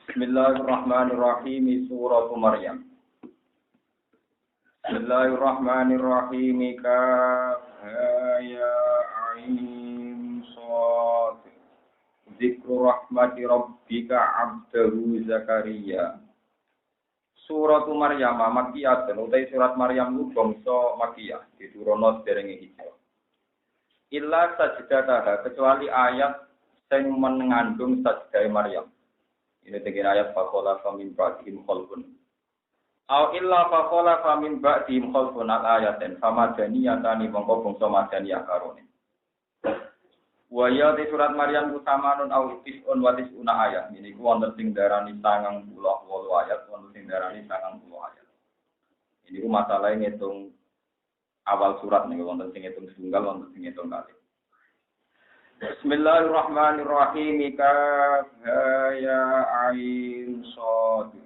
Bismillahirrahmanirrahim. Surah Maryam. Bismillahirrahmanirrahim. Kaf ya ain shad. Dzikru rahmati rabbika 'abdahu Zakaria. Surah Maryam Makkiyah, utai surat Maryam ku bangsa Makkiyah, diturunno derenge hijrah. Illa sajdataha, kecuali ayat sing mengandung sajdah Maryam. Ini tegir ayat faqala famin ba'dihim khalqun. Au illa faqala famin ba'dihim khalqun al-ayatin famadaniyatani mongko bangsa madaniyah karone. Wa ya di surat Maryam utamanun au tis'un wa tis'una ayat. Ini ku wonten sing darani 98 ayat, wonten sing darani 90 ayat. Ini ku masalahe ngitung awal surat niku wonten sing ngitung tunggal, wonten sing ngitung kali. Bismillahirrahmanirrahim. Kaf ya ain shad.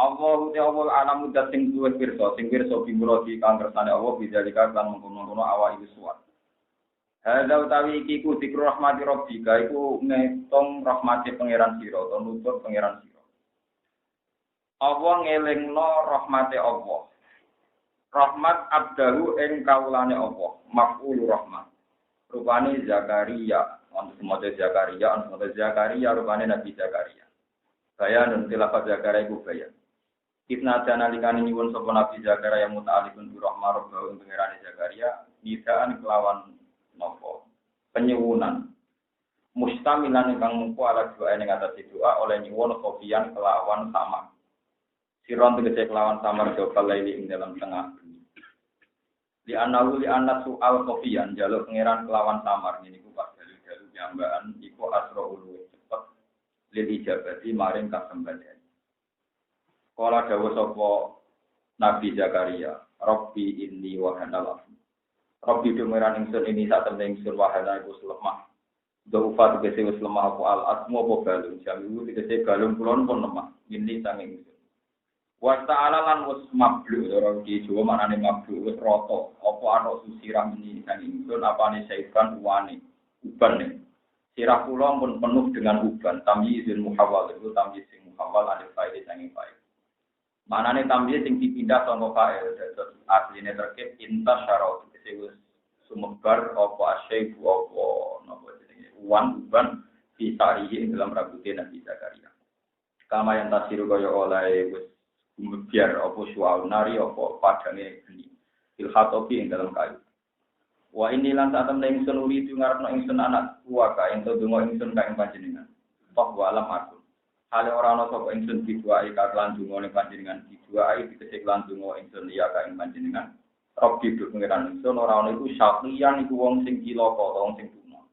Allahu ta'ala alamu dat sing duwe pirsa bimurati kang kersane Allah bidzalika lan mengkono-kono awak iki suwat. Hadza utawi iki ku dzikru rahmati rabbika iku ngitung rahmate pangeran sira utawa nutut pangeran sira. Allah ngelingno rahmate Allah. Rahmat abdahu ing kaulane Allah, maf'ul rahmat. Rupane Zakaria, untuk semoga Zakaria, rupane Nabi Zakaria. Bayan tilafat Zakaria iku bayan. Kitna jana likane nyuwun sapa Nabi Zakaria muta'alliqun bi rahmah rabbahu pangerane Zakaria, nidaan kelawan napa? Penyuwunan. Mustamilan ingkang mungku ala doa ing atas doa oleh nyuwun kopian kelawan sama. Siron tegese kelawan samar jawab laili ing dalam tengah. Li anat soal kopian jaluk pangeran kelawan samar niku pas dalu-dalu nyambaan iku asro ulu cepet lil ijabati maring kasembadan. Kala dawuh sapa Nabi Zakaria, Rabbi inni wa hanal. Rabbi pangeran ingsun ini sak temne ingsun wa hanal iku lemah. Dawuh tegese wis lemah apa al asmu apa balung jamiu tegese balung kulon pun lemah. Ini sanging ingsun. Wa ta'ala lan wis mablu ora iki Jawa manane mablu wis rata apa ana sirah meni kan ingsun apane saiban uwane uban sirah kula pun penuh dengan uban tamyizul muhawwal itu tamyiz sing muhawwal ada faedah sanging faedah manane tamyiz sing dipindah saka fa'il dados asline terkait inta syarat wis sumebar apa asyaibu apa napa jenenge uban fisarihi dalam rambutnya Nabi Zakaria kama yang tasiru kaya oleh wis biar apa suau nari apa padange geni ilhatobi ing dalam kayu wa ini lan satem ing sun uri tu ngarepno ingsun anak kuwaka ento donga ingsun ka ing panjenengan toh walam aku hale ora ana sapa ingsun diduai kalan donga ning panjenengan diduai dikecek lan donga ingsun ya ka ing panjenengan Rabbi du pengiran ingsun ora ana iku syaqiyan iku wong sing cilaka wong sing tuna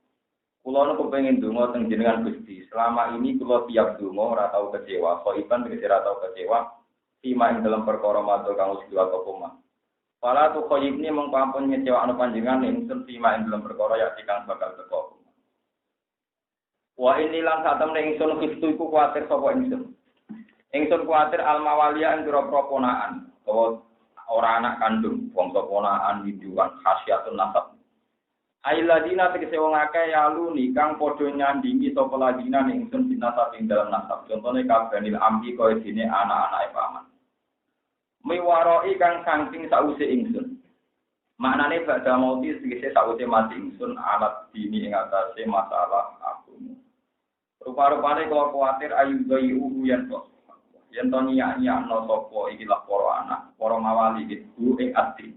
kula nu kepengin donga teng jenengan Gusti selama ini kula tiap donga ora tau kecewa kok iban ora tau kecewa Tima ing dalam perkara matur kang wis diwaca poma. Fala tu khoyibni mung pampun ngecewakno panjenengan ingsun tima ing dalam perkara ya kang bakal teko. Wa ini lan satemene ingsun kistu iku kuwatir sapa ingsun. Ingsun kuwatir almawalia ing pira-pira ponaan utawa ora anak kandung bangsa ponaan widuan khasiatun nasab. Ailadina tegese wong akeh yaluni kang padha nyandingi sapa ladina ingsun binasab ing dalam nasab. Contone kabanil ambi kaya dene anak-anake paman. Miwaroi kang saking sause ingsun. Maknane badha mauti tegese sause mati ingsun alat dini ing atase masalah aku. Rupa-rupane kula kuwatir ayu bayu yen to. Yen to nyak-nyakno sapa iki lah para anak, para mawali iku ing ati.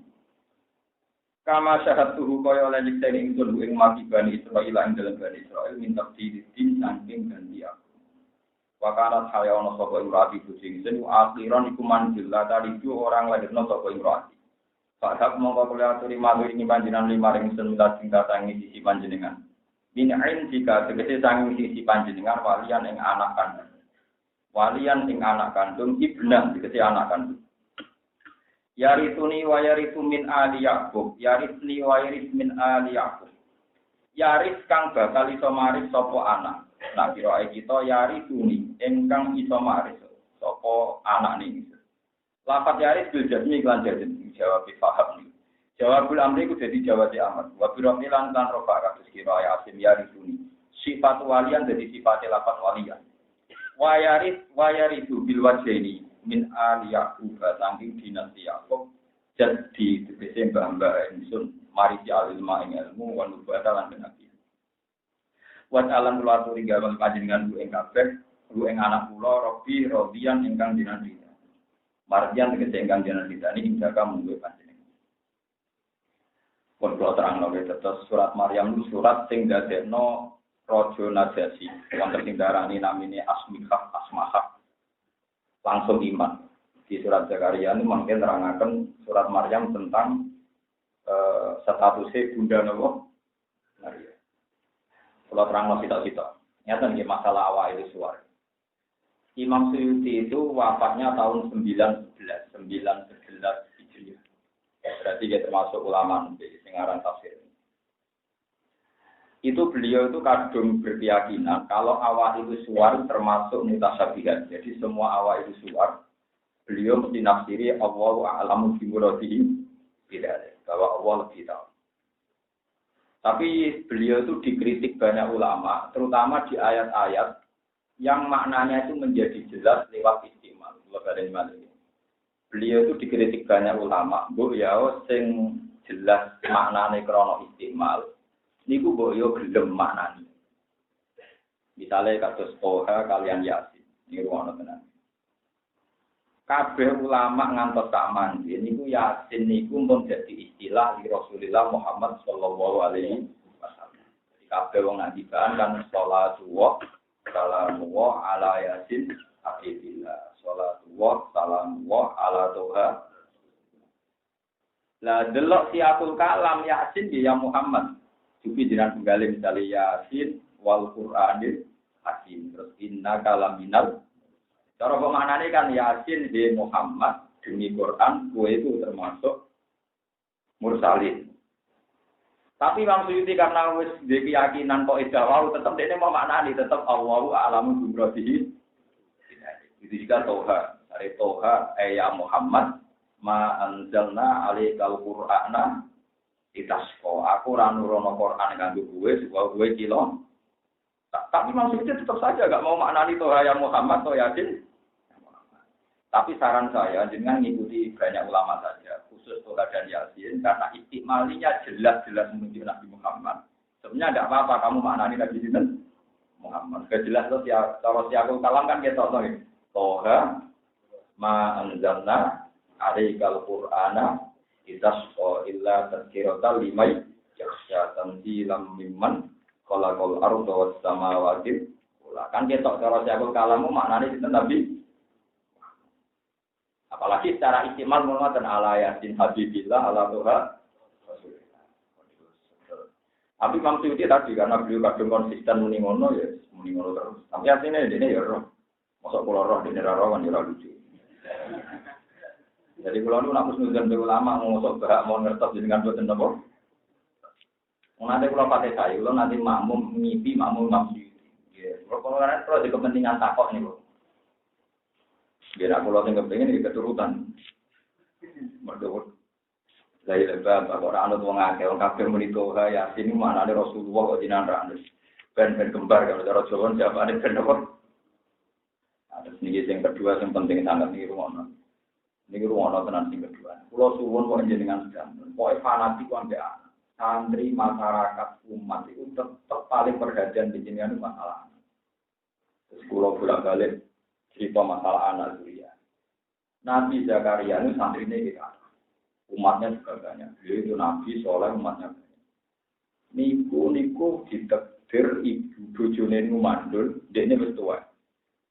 Kama syahatuhu kaya oleh nyekten ingsun ing mati Bani Israil ing dalem Bani Israil minta didin saking ganti aku. Wakarat hayono sapa imrati kucing senu akhiran iku manjil tadi itu orang lahirno sapa imrati. Padahal mongko kula aturi matur ing panjenengan limaring sun minta sangi sisi panjenengan. Binain jika tegese sangi sisi panjenengan walian ing anak kandung. Walian ing anak kandung ibnan tegese anak kandung. Yarituni wa yaritu min ali Yaqub, yaritni wa yarit min ali Yaqub. Yaris kang bakal iso maris sapa anak. Nah kira kita yarituni ingkang iso maris sapa anak niki. Lafaz yaris bil jazmi lan jazmi jawab paham. Jawabul amri ku dadi jawab amat. Wa birofilan lan rofa kados kira asim yarituni. Sifat walian dadi sifat lafaz walian. wayaridu bil wajhaini min ali Yaqub saking dinasti Yaqub jadi tegese mbah-mbah ingsun mari si alilma ing ilmu wa nubata lan nabi. Wa alam kula aturi gawe panjenengan ku ing kabeh ku ing anak kula Robi Robian ingkang dinasti. Mardian tegese ingkang dinasti ini jaga mungguh panjenengan. Pun kula terangno tetes surat Maryam surat sing dadekno Raja Najasyi, wonten sing darani namine Asmahah. Langsung iman. Di surat Zakaria ini mungkin terangaken surat Maryam tentang statusnya Bunda Nabi Maria. Kalau terangno kita-kita. Nyata nggih masalah awal itu suara. Imam Suyuti itu wafatnya tahun 911 Hijriah. Berarti dia termasuk ulama sing aran tafsir. Itu beliau itu kadung berkeyakinan kalau awal itu suar termasuk mutasyabihat. Jadi semua awal itu suar, beliau mesti nafsiri Allahu a'lamu bi muradihi bidzalik, bahwa Allah lebih tahu. Tapi beliau itu dikritik banyak ulama, terutama di ayat-ayat yang maknanya itu menjadi jelas lewat istimal. Beliau itu dikritik banyak ulama, bu ya sing jelas maknane krana istimal. Niku mbok yo gelem maknani. Misale kados Toha kalian Yasin, niku ana tenan. Kabeh ulama ngantos sak mandi niku Yasin niku pun dadi istilah di Rasulullah Muhammad sallallahu alaihi wasallam. Jadi kabeh wong ngandikan kan shollatullah salamullah ala Yasin habibillah. Shollatullah salamullah ala Toha. Lah delok siatul kalam Yasin ya Muhammad. Sufi jiran penggali misalnya Yasin wal Qur'anil Hakim terus inna kalaminal. Cara pemaknane kan Yasin di Muhammad demi Quran kue itu termasuk mursalin. Tapi Imam Suyuti karena wis duwe keyakinan kok idawau tetep dene mau maknani tetep Allahu a'lamu bi muradihi. Itu juga Toha. Dari Toha ya Muhammad ma anzalna alaikal Qur'ana itasko, aku ora nurono Quran kanggo kowe supaya kowe kilo. Tapi maksudnya tetap saja enggak mau maknani Toha yang Muhammad atau Yasin. Tapi saran saya dengan mengikuti banyak ulama saja, khusus Toha dan Yasin karena istimalinya jelas-jelas menunjuk Nabi Muhammad. Sebenarnya enggak apa-apa kamu maknani Nabi Muhammad. Kejelas itu kalau siakul kalam kan kita tahu nih. Toha ma anzalna alaikal Qur'ana itasqa illa tadhkiratan liman yakhsha tanzilam mimman khalaqal arda was samawati. Kan ketok cara siakul kalamu maknane sinten Nabi. Apalagi secara istimal mengatakan ala Yasin habibillah ala Toha Rasulullah. Tapi Imam Suyuti tadi karena beliau kadung konsisten muni ngono ya muni ngono terus. Tapi artinya dene ya roh. Mosok kula roh dene ra roh kan ya lucu. Jadi kalau nu nak nuzul be ulama ngosok bahak mau ngertos jenengan boten napa. Mun nanti kula pate sae, kula nanti makmum ngipi makmum Suyuti. Nggih, kula kan terus kepentingan takok niku. Biar aku lo tinggal pengen ini keturutan. Merdu. Dari lebar, orang anut wong akeh, wong kabeh muni Toha Yasin mana ada Rasulullah kok jinan ra anut. Ben kembar kalau cara Jawa siapa ada ben apa? Ada sini yang kedua yang penting sangat nih rumono. Niki rumono tenan sing kedua. Kulo suwun kok jenengan sedang. Pokoke fanatik kok ambek santri masyarakat umat itu tetap paling perhatian di jenengan masalah. Terus kulo bolak-balik cerita masalah anak Zuriya. Nabi Zakaria itu santrinya kita. Umatnya juga banyak. Beliau itu Nabi, soalnya umatnya banyak. Niku ditekdir ibu bojone mandul, dekne wis tuwa.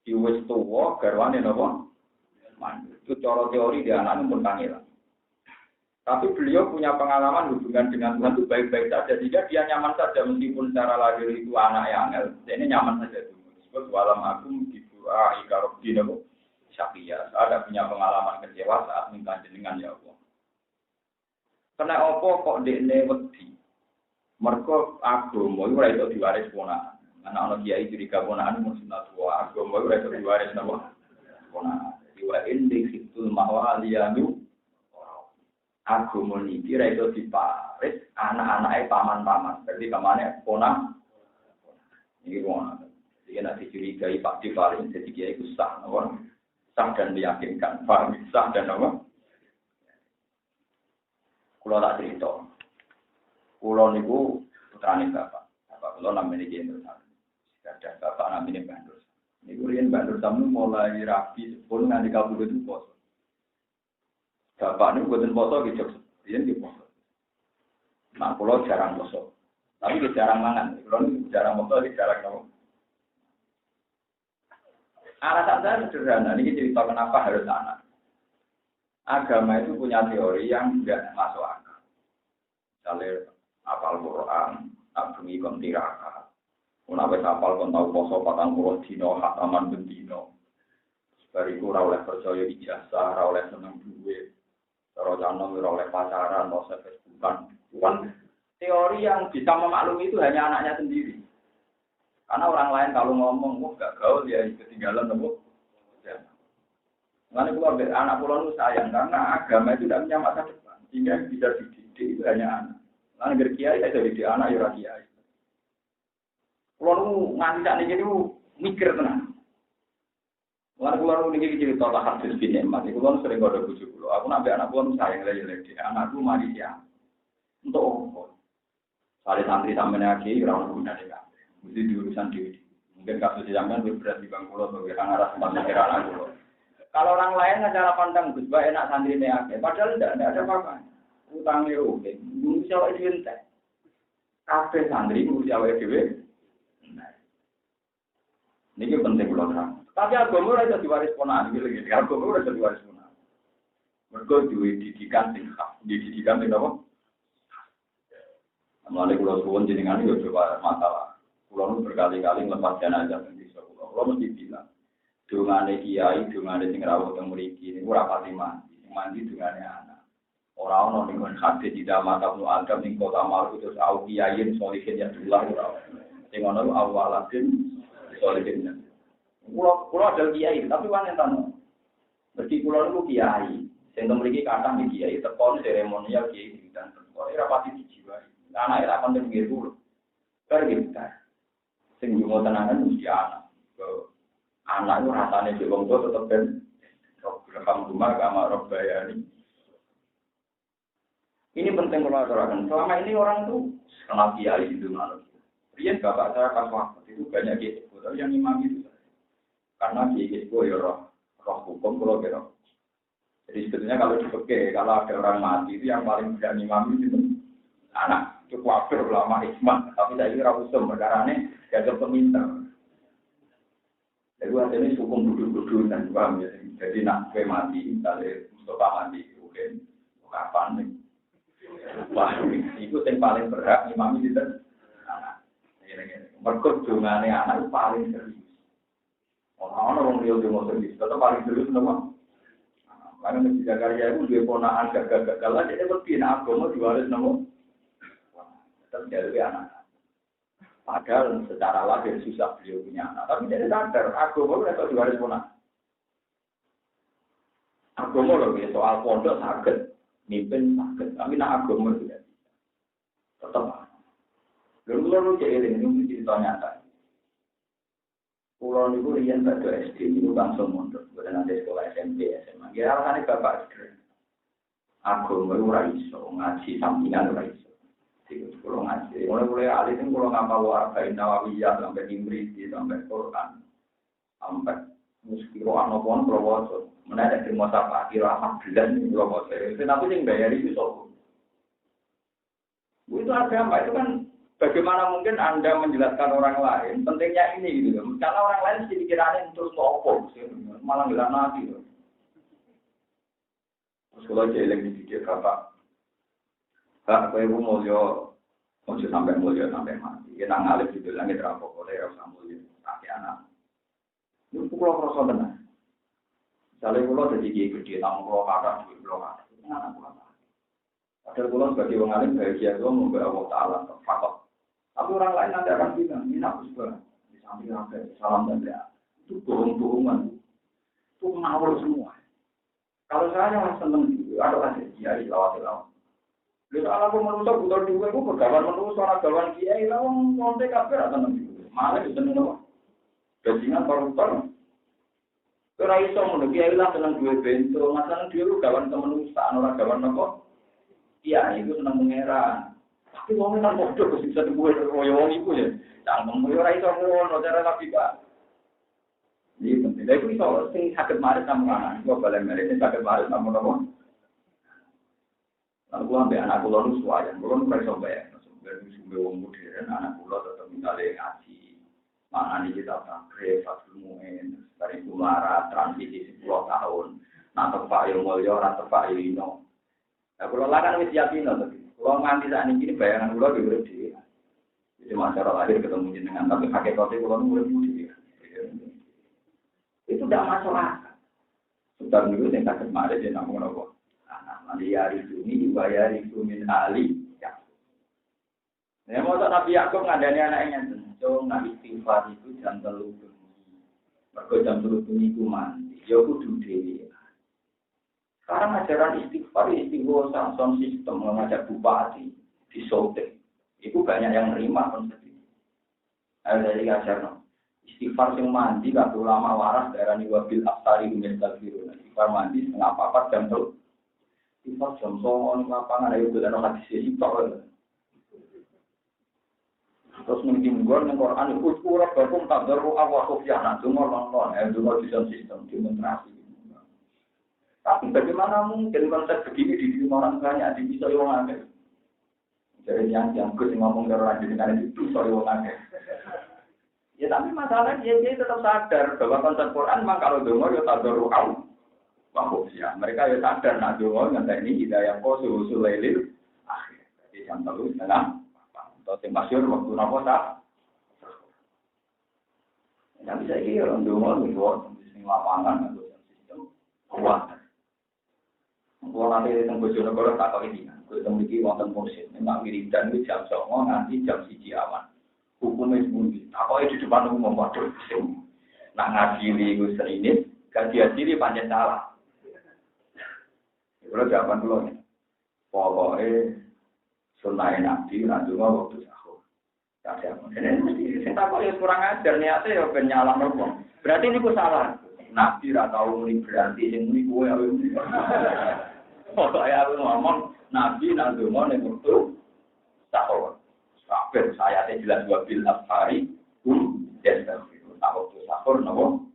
Di wis tuwa garwane napa? Mandul. Itu cara teori dia anak pun kangelan. Tapi beliau punya pengalaman hubungan dengan Tuhan itu baik-baik saja. Jika dia nyaman saja meskipun secara lahir itu anak yang angel, dekne nyaman saja dulu. Sebab walam agung Ika Robbi Nabu Syafiya. Ada punya pengalaman kecewa saat minta jenengan ya Allah. Karena apa kok dekne wedi? Mergo agama iku ora iso diwaris ponakan. Anak-anak kiai curiga ponakan mung sunat wa agama ora iso diwaris napa? Ponakan. Wa indik situl mawaliyanu agama niki ora iso diparis anak-anake paman-paman. Berarti kamane ponakan. Iki ponakan. Dia nanti curigai Pak Divarin jadi dia itu sah, sah dan meyakinkan, sah dan apa? Kulo tak cerita, kulo niku putrane bapak kulo namanya Gendro Sam, ada bapak namanya Bandur. Niku riyen Bandur Sam mulai rapi pun nganti kabudut itu poso. Bapak niku boten poso gitu, riyen di poso. Nah kulo jarang poso, tapi jarang mangan. Kulo jarang poso, jarang nopo. Alasan saya sederhana, ini cerita kenapa harus anak. Agama itu punya teori yang tidak masuk akal. Misalnya, apal Quran, abungi kon tirakat. Menawes apal kon tau poso 40 dino, hataman bendino. Bariku ora oleh percaya ijazah, ora oleh seneng duit. Ora oleh pacaran, ora oleh Facebookan. Bukan teori yang bisa memaklumi itu hanya anaknya sendiri. Karena orang lain kalau ngomong, gak gaul ya ketinggalan nemu. Mengenai keluarga anak pulau itu sayang karena agama itu tidak punya masa depan, sehingga bisa dididik itu hanya anak. Karena berkiai saya dididik anak ya kiai. Pulau nganti saat ini mikir tenang. Mengenai pulau ini cerita tak hadis bin Emas, pulau sering ada bujuk pulau. Aku nabi anak pulau sayang lagi anakku mari siang untuk apa? Salih santri sampai lagi orang guna deh. Mesti diurusan diri. Mungkin kasus zaman berat di Bangkulo sebagai arah tempat pikiran aku. Kalau orang lain cara pandang Gus Ba enak santri neake, padahal tidak ada apa-apa. Utangnya oke, ngurus awake dhewe entek. Kabeh santri ngurus awake dhewe. Niki penting kula terang. Tapi agama ora iso diwaris ponakan iki lho. Agama ora iso diwaris ponakan. Mergo duwe didikan sing khas, didikan sing apa? Mulai kula suwun jenengan yo coba masalah. Kulo berkali-kali nglepas jenazah teng desa kulo. Kulo mesti bilang, dongane kiai, dongane sing rawuh teng mriki niku ora pati mandi. Sing mandi dongane anak. Ora ono ning kon hadis di dalam Kitab Al-Adab ning kota Maru terus au kiaiin solihin ya dullah ora. Sing ono awalatin solihin. Kulo ada kiai, tapi wong enten. Mesti kulo niku kiai. Sing teng mriki kathah iki kiai teko seremonial kiai dan ora pati dijiwai. Anak ora kon nggih dulu. Perintah. Sing yo tenanan mesti anak. Anak itu rasane di wong tua tetep ben alhamdulillah kama rabbayani. Ini penting kalau aturakan. Selama ini orang tuh kenal kiai itu malu. Riyen bapak saya pas waktu itu banyak kiai, tapi yang imam itu. Karena kiai itu ya roh hukum kalau kira. Jadi sebetulnya kalau dipakai, kalau ada orang mati itu yang paling berani imam itu anak. Itu kafir ulama hikmah, tapi saya kira usum perkarane gak peminta. Jadi artinya hukum duduk-duduk dan paham ya. Jadi nak kue mati, misalnya Mustafa mati, mungkin kapan nih? Wah, itu yang paling berhak imam itu anak. Merkut dongane anak itu paling serius. Orang-orang dia mau serius, tetap paling serius nama. Karena Masjid Karya itu dia ponaan gagal-gagal aja, dia lebih nak agama diwaris nama. Tetap jadi anak. Padahal secara lahir susah beliau punya anak, tapi dia sadar agama itu diwaris ponaan. Agama loh, soal pondok sakit, mimpin sakit, tapi nak agama tidak bisa. Tetap. Lalu jadi ini cerita nyata. Pulau itu rian pada SD itu langsung mundur, bukan nanti sekolah SMP, SMA. Ya alasannya bapak sederhana. Agama itu raiso, ngaji sampingan raiso. Pulau ngaji, mulai alis ini pulau ngapal warga Nawawiyah sampai Imriti sampai Quran, sampai muskiro anopon prowoso, menaik dari masa pagi ramah belan prowoso. Tapi yang bayar itu soal. Itu agama itu kan bagaimana mungkin Anda menjelaskan orang lain pentingnya ini gitu. Karena orang lain mesti pikirannya terus sopo, malah nggak nanti. Terus kalau jelek di video bapak. Kak, kowe mulya ojo sampai mati. Kita ngalih di langit rampok oleh rasa mulya kaki anak. Itu pulau rasa tenan. Misalnya pulau jadi gede, tamu pulau kata, pulau kata. Anak pulau kata. Padahal pulau sebagai orang alim bahagia itu membawa Allah Ta'ala fakot. Tapi orang lain nanti akan bilang, ini aku juga. Di samping rakyat, salam dan doa. Itu bohong-bohongan. Itu ngawur semua. Kalau saya yang senang gitu, ada kasih kiai lawat-lawat. Bila anak manusia butuh dua, itu pegawan manusia, orang gawan kiai, lawang kontek kabel atau nanti. Malah itu seneng apa? Bajingan koruptor. Ora iso ngono kiai lah seneng duwe bento, masalah dhewe gawan kemanusiaan ora gawan apa? Iya, itu seneng mengeran. Tapi wong nang bodoh kok bisa duwe koyo wong iku ya. Cangkem yo ora iso ngono cara tapi Pak. Iki penting. Lha iku iso sing saged marit sampeyan. Kok balen marit sing saged marit sampeyan apa? Aku ambek anak kula nu suwayan, kula nu iso bayar. Sumber wong modern anak kula tetep misale ngaji. Mangane kita takre fatulmuin dari kumara transisi 10 tahun. Nah tepak yo mulya ora tepak ino. Lah kula lakan wis yakin to. Kula nganti sak niki bayangan kula yo urip dhewe. Jadi masyarakat lahir ketemu jenengan tapi hakikate kula nu urip dhewe. Itu tidak masalah. Sudah dulu sing saged mare yen namung napa. Anak liari ini dibayar itu min ali. Ya mau Nabi Yakub ngadani anaknya cung nak istighfar itu jam 3 bengi. Mergo jam 3 bengi ku mandi. Ya kudu dhewe. Sekarang ajaran istighfar sound system mengajak bupati di Sote. Itu banyak yang menerima konsep itu. Ada dari ajaran istighfar sing mandi kabeh ulama waras darani wabil aftari mustafirun. Istighfar mandi setengah 4 jam 3. Istighfar jam 9 lapangan ayo dolan hadis sitok. Terus mungkin gor nang Quran iku ora bakum tadarru Allah sufyana cuma nonton dulu desain sistem demonstrasi. Tapi bagaimana mungkin konsep begini diterima orang banyak di bisa wong akeh. Jadi yang kus ngomong karo lagi dengan itu bisa wong akeh. Ya tapi masalahnya dia tetap sadar bahwa konsep Quran memang kalau dongo ya tadarru Allah. Ya mereka ya sadar nak dongo ngenteni hidayah usul lailil akhir. Jadi jam 3:30 atau yang masyhur waktu napa tak. Ya bisa iki orang dongo niku sing lapangan atau sistem kuat. Kulo nanti teng Bojonegoro tak kok iki. Kulo teng iki wonten mursyid, memang wiridan iki jam 09.00 nganti jam 1 awan. Hukumnya sepundi? Takoke di depan umum waduh sing nak ngadili iku serinit, ganti-ganti pancen salah. Kulo jawaban kulo. Pokoke sunah Nabi nanti waktu sahur. Tak ada. Ini mesti saya takut ya kurang ajar niatnya ya ben nyalah nopo. Berarti ini ku salah. Nabi ra tau muni berarti sing muni kowe ae. Pokoke aku ngomong Nabi nanti mau ning waktu sahur. Kabeh saya jelas wabil afari dan waktu sahur nopo.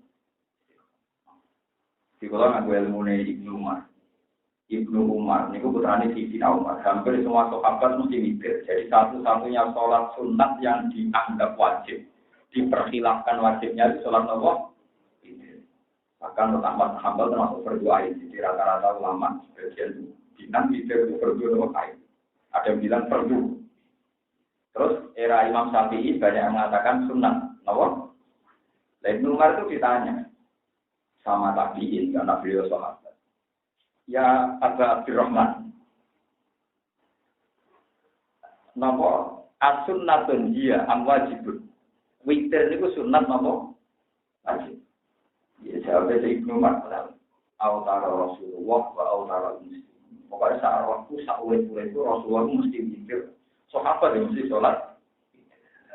Di kula ngaku ilmune Ibnu Umar. Ibnu Umar, ini putrane Sayyidina Umar. Hampir semua sahabat mesti mikir. Jadi satu-satunya sholat sunat yang dianggap wajib, diperkhilafkan wajibnya di sholat Allah. Bahkan Ahmad Hambal termasuk berdoa. Jadi rata-rata ulama sebagian bilang mikir berdoa kain. Ada yang bilang perlu. Terus era Imam Syafi'i banyak yang mengatakan sunat. Allah. Ibnu Umar itu ditanya sama tabiin karena beliau sahabat. Ya Aba Abdurrahman. Napa as-sunnatun hiya am wajibun. Witir niku sunat napa? Wajib. Ya jawab dari Ibnu Umar. Autara Rasulullah wa autara muslim. Pokoknya saat waktu saat itu Rasulullah mesti witir. Sahabat yang mesti sholat.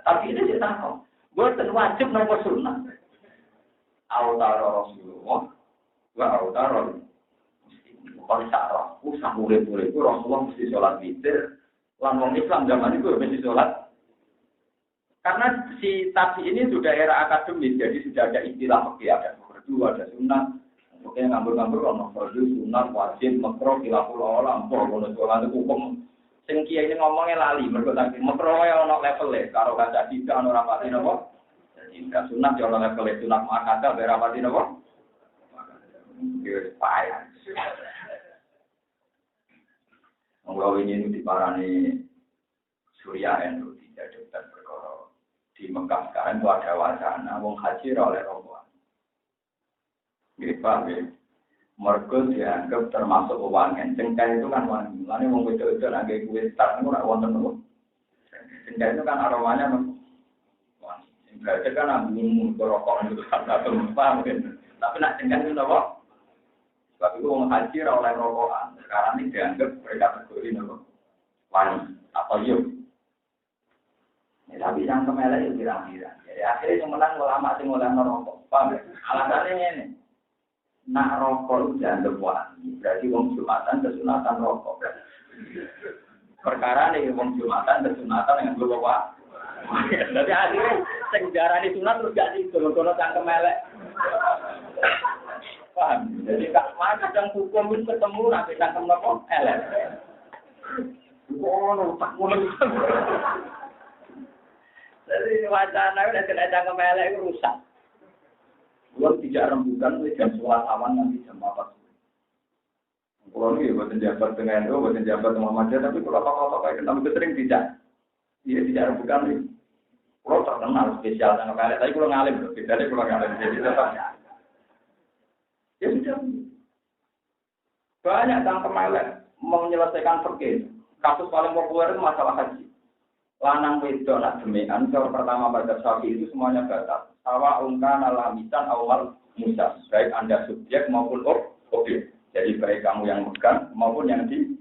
Tapi ini dia tahu. Bukan wajib napa sunat. Autara Rasulullah wa autara kalau saat usah boleh-boleh itu Rasulullah mesti sholat witir. Orang Islam zaman itu mesti sholat. Karena si tabi ini sudah era akademis, jadi sudah ada istilah fikih, ada fardu, ada sunnah. Oke, ngambur-ngambur ono fardu, sunnah, wajib, makruh, khilaful ulama, ono sholat hukum. Sing kiai ini ngomongnya lali, mergo tak makruh ya ono level karo kaca tiga ono rapati napa? Jadi sunnah ya ono level sunnah makata berapati napa? Wis payah. Kalau ini diparani Surya NU tidak dokter perkara di Mekah sekarang itu ada wacana wong haji oleh rombongan. Gitu Pak, mergo dianggap termasuk wangen. Cengkeh itu kan wangi. Lalu wong wedok-wedok lagi kue start itu nak wonten nopo. Cengkeh itu kan aromanya wangi. Cengkeh kan ambung rokok itu kan paham kan. Tapi nak cengkeh itu nopo? Sebab itu wong haji oleh rokokan. Sekarang ini dianggap berkategori nopo wangi atau yuk. Ya, tapi yang kemelek itu kira-kira. Ya akhirnya yang menang ulama sing oleh rokok. Paham? Alasannya ini. Nak rokok jangan wangi. Berarti wong Jumatan kesunatan rokok. Perkara nih wong Jumatan kesunatan yang belum wah. Jadi akhirnya sing jarani sunat terus gak digono-gono cangkem elek. Paham? Jadi kadang hukum itu ketemu nanti cangkem nopo elek. Oh, tak mulai. Jadi wacana udah kena cangkem elek itu rusak. Belum tidak rembukan jam 11 awan nanti jam 4. Kalau ini buatan jabat dengan itu, buatan jabat dengan Muhammadiyah, tapi kalau apa-apa kayak kita lebih sering tidak. Iya tidak rembukan ini. Kalau terkenal spesial cangkem elek, tapi kalau ngalim, bedanya kalau ngalim jadi tetap. Ya sudah. Banyak cangkem elek menyelesaikan perkara. Kasus paling populer itu masalah haji. Lanang wedok nak demian, cara pertama pada Syafi'i itu semuanya batal. Sawa ungkan alamisan awal musas, baik Anda subjek maupun objek. Jadi baik kamu yang megang maupun yang di.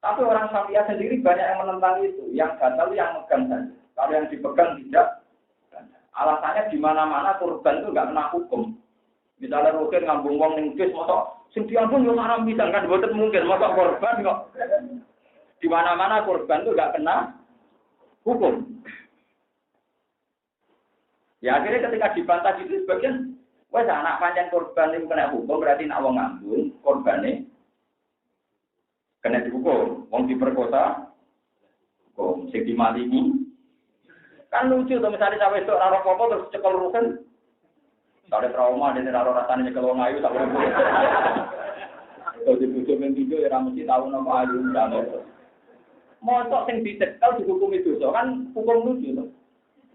Tapi orang Syafi'i sendiri banyak yang menentang itu. Yang batal yang megang saja. Kalau yang dipegang tidak. Alasannya di mana-mana korban itu nggak kena hukum. Misalnya mungkin ngambung wong ning bis mosok sing diambung yo haram bisa kan boten mungkin mosok korban kok. Di mana-mana korban itu enggak kena hukum. Ya akhirnya ketika dibantah itu sebagian wes anak pancen korban itu kena hukum berarti nak wong ngambung korbane kena dihukum. Wong diperkosa hukum sing dimalimi kan lucu tuh misalnya sampai itu ora apa-apa terus cekel rusen. Kalau trauma dan raro rasanya kalau ngayu tak boleh. Kalau dibujuk mendijo ya mesti tahu nama ayu dan itu. Motor yang dicekal dihukum itu so kan hukum lucu tuh.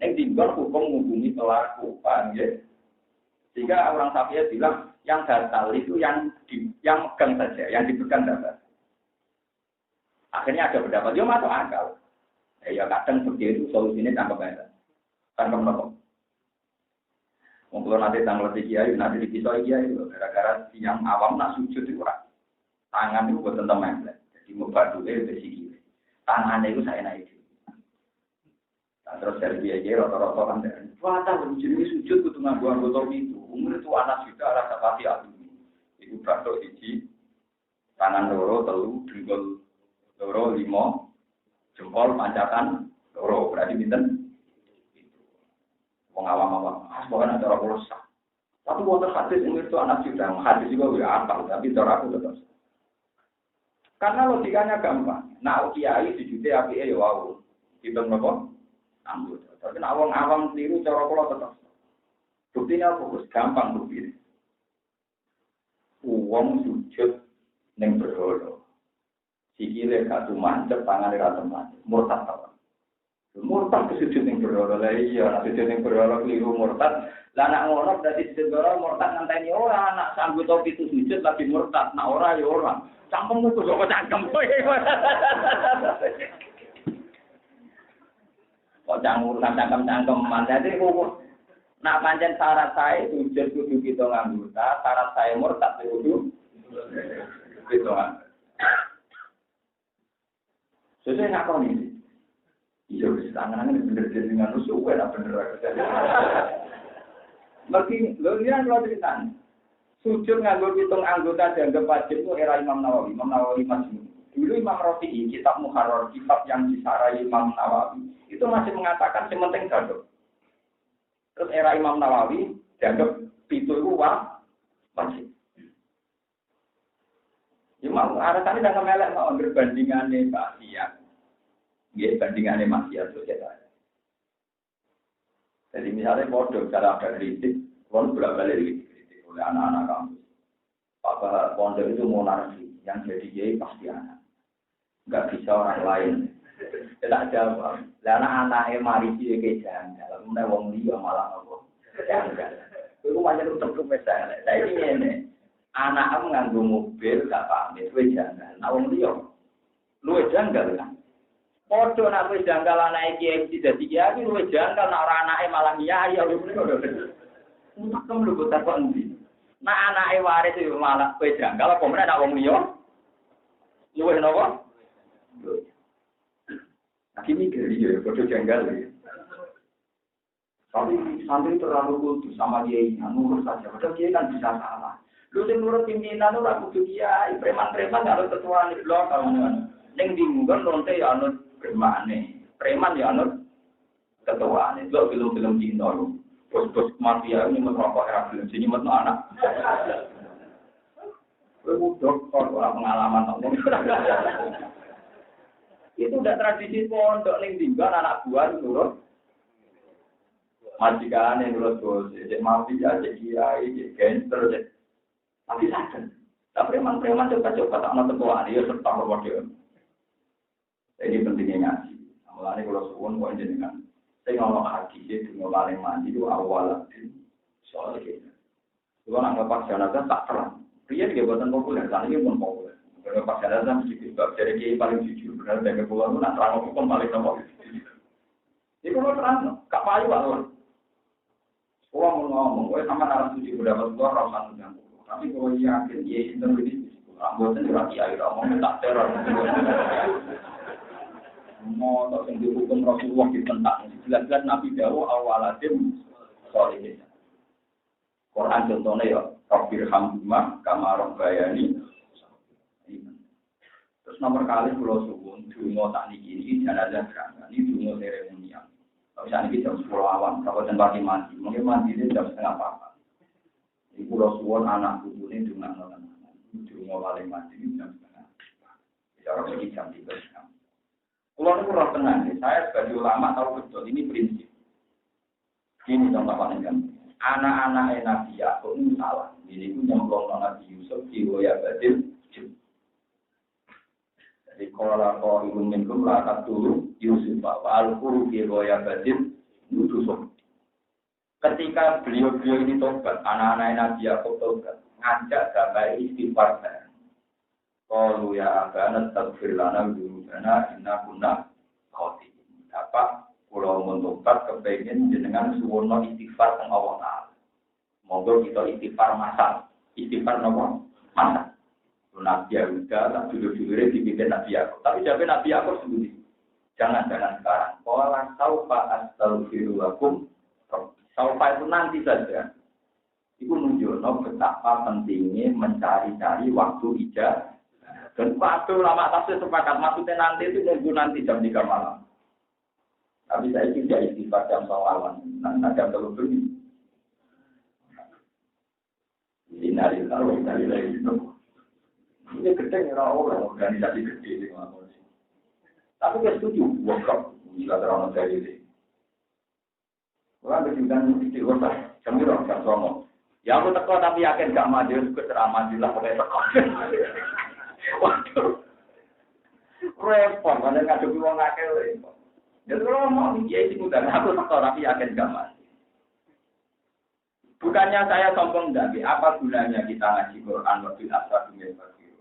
Yang tinggal hukum menghubungi pelaku, paham ya? Sehingga orang Syafi'i bilang yang batal itu yang megang saja, yang dipegang dapat. Akhirnya ada pendapat dia masuk akal. Ya kadang begitu solusinya tangkap aja, tangkap nopo. Kalau nanti tanggal kiai, nanti dipisah kiai itu gara-gara yang awam nak sujud itu orang tangan itu buat teman, jadi mau bantu besi kiri, tangannya itu saya naik. Terus dari kiai rata-rata kan dari, wah tahu jadi sujud itu nggak buang botol itu, umur itu anak juga rasa pasti aku, ibu bantu siji, tangan loro telu, dengkul loro limo, jempol pancatan loro berarti binten. Pengawam-awam, bukan cara pulsa. Tapi waktu hadis itu anak juga, hadis juga apa, tapi cara aku tetap. Karena logikanya gampang. Nah, kiai dijuti api ya wow, kita nopo, ambil. Tapi nak awam tiru cara pola tetap. Buktinya fokus, gampang bukti. Uang sujud neng berholo, sikile katu mancep, tangan rata mancep, murtad apa? Murtad kesujud yang berdoa lah iya, sujud yang berdoa keliru murtad. Lah anak ngono berarti sujud berdoa murtad ngenteni ora, anak sanggup topi itu sujud lagi murtad, nak ora ya ora. Cangkemmu kok cangkem. Kok cangkem jadi kok nak pancen syarat saya sujud kudu kita nganggota, syarat saya murtad kudu gitu kan. Sesuai ngakon ini. Iya, tangan-tangan bener dengan rusuh, enak bener aja. Lagi, lihat kalau cerita, sujud nganggur hitung anggota dianggap wajib itu era Imam Nawawi masih. Dulu Imam Rafi'i, kitab Muharrar, kitab yang disarai Imam Nawawi, itu masih mengatakan sementing dadu. Terus era Imam Nawawi dianggap itu wajib. Imam alasannya jangan melek mau berbandingannya Pak Siap. Ya, bandingannya maksiat sosial. Jadi misalnya bodoh, cara ada kritik, kalau bolak-balik dikritik oleh anak-anak kampus. Apa pondok itu monarki, yang jadi kiai pasti anak. Enggak bisa orang lain. Tidak jawab. Karena anaknya mari dia kejan, kalau mulai wong liya malah apa? Jangan. Itu macam untuk misalnya. Saya ini anak nganggo mobil gak pamit, kowe jangan. Nah wong liya, lu janggal kan? Podo nak wis janggal anake kiai dadi kiai luwih janggal nak ora anake malah kiai ya lho ngono. Untung lho kok tak endi. Nak anake waris yo malah kowe janggal apa meneh nak wong liya. Luwih napa? Aki mikir yo podo janggal. Tapi santri terlalu kudus sama dia nurut saja. Padahal dia kan bisa salah. Lu sing nurut pimpinan ora kudu kiai, preman-preman harus ketua di blok kawan. Ning dinggon lonte ya anut premane. Preman ya anut ketuane. Blok film-film Cina lu. Bos-bos mafia ini merokok era film sini metno anak. Kowe dokter ora pengalaman ngomong. Itu udah tradisi pondok ning dinggon anak buah nurut. Majikan yang nurut bos, cek mafia, cek kiai, cek gangster, cek tapi sadar. Tapi preman-preman coba-coba tak nonton ketua dia serta berwakil. Ini pentingnya ngaji. Mulanya kalau suwun kau jenengan, saya ngomong hadis itu paling mandi itu awal soal kita. Kalau nak lepas jenazah tak terang. Dia buatan populer, sana ini pun populer. Kalau lepas jenazah mesti sebab jadi kiai paling jujur. Benar dari keluar pun nak terang hukum paling nomor. Itu kalau terang, kak payu Allah. Kalau mau ngomong, gue sama narasi suci berdapat keluar rasa sedang. Tapi kalau yakin, ya intervensi. Anggota lagi air, ngomong tak teror. Mau tak yang dihukum Rasulullah ditentang. Jelas-jelas Nabi Dawo awaladim solihin. Quran contohnya ya, Rabbir Hamdumah, Kamarok Bayani. Terus nomor kali Pulau Suwun, Dungo tak ini jenazah berangkat. Ini Dungo seremonial. Kalau misalnya kita jam 10 awal, kalau dan pagi mandi, mungkin mandi itu jam setengah apa. Di Pulau Suwon anak buku ini cuma nonton, cuma paling mati ini jam setengah. Bicara lagi jam 3 jam. Kalau itu roh tenang, saya sebagai ulama tahu betul ini prinsip. Ini contoh paling gampang. Anak-anak Nabi Yakub ini salah. Ini pun nyemplung Nabi Yusuf di Goya Badil. Jadi kalau ibu minum lakat dulu Yusuf al-Quru di Goya Badil Yusuf. Ketika beliau-beliau ini tobat, anak-anak Nabi Yakub tobat, ngajak sampai istighfar. Qalu ya abana taghfir lana dzunubana inna kunna khati'in. Apa kula mun tobat kepengin jenengan suwono istighfar teng Allah Taala. Monggo kita istighfar masal. Istighfar napa? Masal. Nabi Yahuda tak dulu-dulure dipimpin Nabi Yakub. Tapi jawabe Nabi Yakub sendiri. Jangan-jangan sekarang. Qala saufa astaghfiru lakum. Saufa itu nanti saja. Itu menunjukkan betapa pentingnya mencari-cari waktu ijazah. Dan waktu lama tafsir sepakat maksudnya nanti itu nunggu nanti jam 3 malam. Tapi saya tidak istighfar jam sawalan. Nah, jam terlalu ini. Innalillahi itu. Ini gede ya orang organisasi gede di mana-mana. Tapi saya setuju workshop jika terlalu dari ini. Orang berjuang di luar jam berapa jam somo. Ya aku teko tapi yakin gak maju juga teramatilah pakai teko. Waduh. Repot, mana ngadepi wong akeh repot. Ya kalau mau ya itu mudah aku teko tapi yakin gak maju. Bukannya saya sombong tapi apa gunanya kita ngaji Quran waktu asar dunia bagian.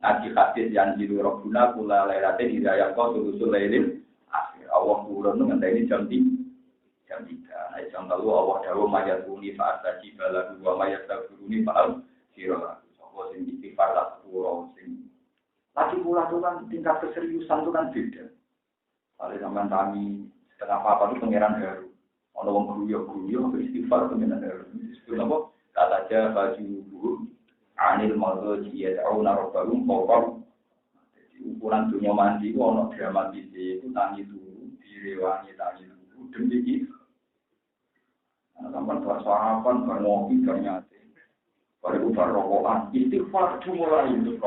Ngaji hadis yang jiru Rabbuna kula lailatin hidayah kau sulusul lailin akhir. Allah turun ngenteni jam 3. Jam 3. Nah, jam 3 Allah dawuh mayatuni fa'astaji balagu wa mayastagfiruni fa'al sirah. Allah sing istighfar lah sepuluh sing. Lagi pula itu kan tingkat keseriusan itu kan beda. Kalau zaman kami setengah apa itu pangeran baru. Ono wong guyu-guyu istighfar pangeran baru. Itu apa? Kata aja baju buruk anil maghzi yad'una rabbahum khawfan. Jadi ukuran dunia mandi itu ono dramatis itu tangi turu, direwangi tangi turu demi itu. Sampai sarapan, ngopi, ternyata. Baru rokokan, istighfar mulai itu.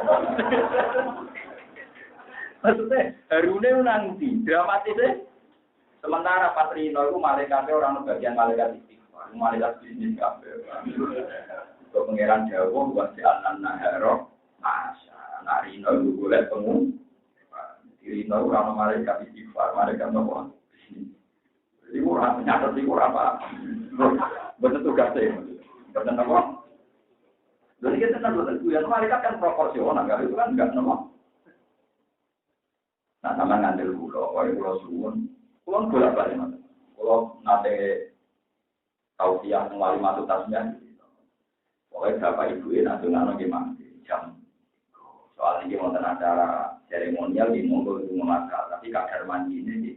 Maksudnya, harune nanti, dramatisnya. Sementara Patrino itu malaikatnya orang bagian malaikat istighfar. Malaikat bisnis kabeh. Untuk pengeran Jawa, buat si anak naharo, masa. Anak Rino itu boleh pengu. Rino orang malaikat istighfar, malaikat nopo. Jadi orang nyata sih apa? Betul tugasnya. Betul apa? Jadi kita kan betul ya. Malaikat kan proporsional, kalau itu kan enggak nama. Nah, sama ngandel pulau suwun. Pulau bolak-balik mas. Pulau nate tausiah wali masuk tasnya. Pokoknya bapak ibu ini nanti nano gimana jam. Soal ini mau acara seremonial di monggo itu memasak, tapi kadar mandi ini.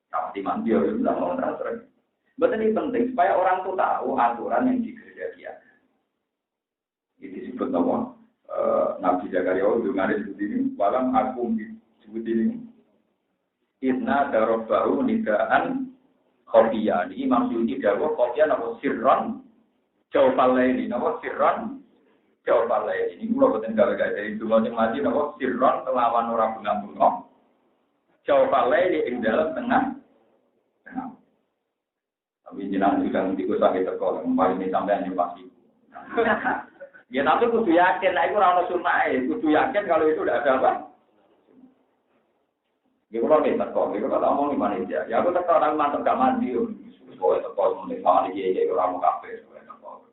Tapi mandi harus bilang mau transfer. Betul ini penting supaya orang tuh tahu aturan yang dikerjakan. Ini disebut nama Nabi Zakaria itu nggak disebut ini. Walam aku disebut ini. Inna darobahu nidaan khofiyah. Ini maksudnya darob khofiyah nama sirron jawabal ini nama sirron jawabal ini. Ini mulai betul kalau dari dua mati nama sirron kelawan orang bunga-bunga. Jawabal ini di dalam tengah. Tapi jenang juga nanti gue sakit terkol, paling ini sampai hanya pasti. Ya tapi kudu yakin, nah itu orang sunnah, kudu yakin kalau itu udah ada apa? Ya kalau kita terkol, kita kata omong gimana aja. Ya aku terkol tapi mantap gak mandi, soalnya terkol mulai sama dia orang mau kafe, soalnya terkol.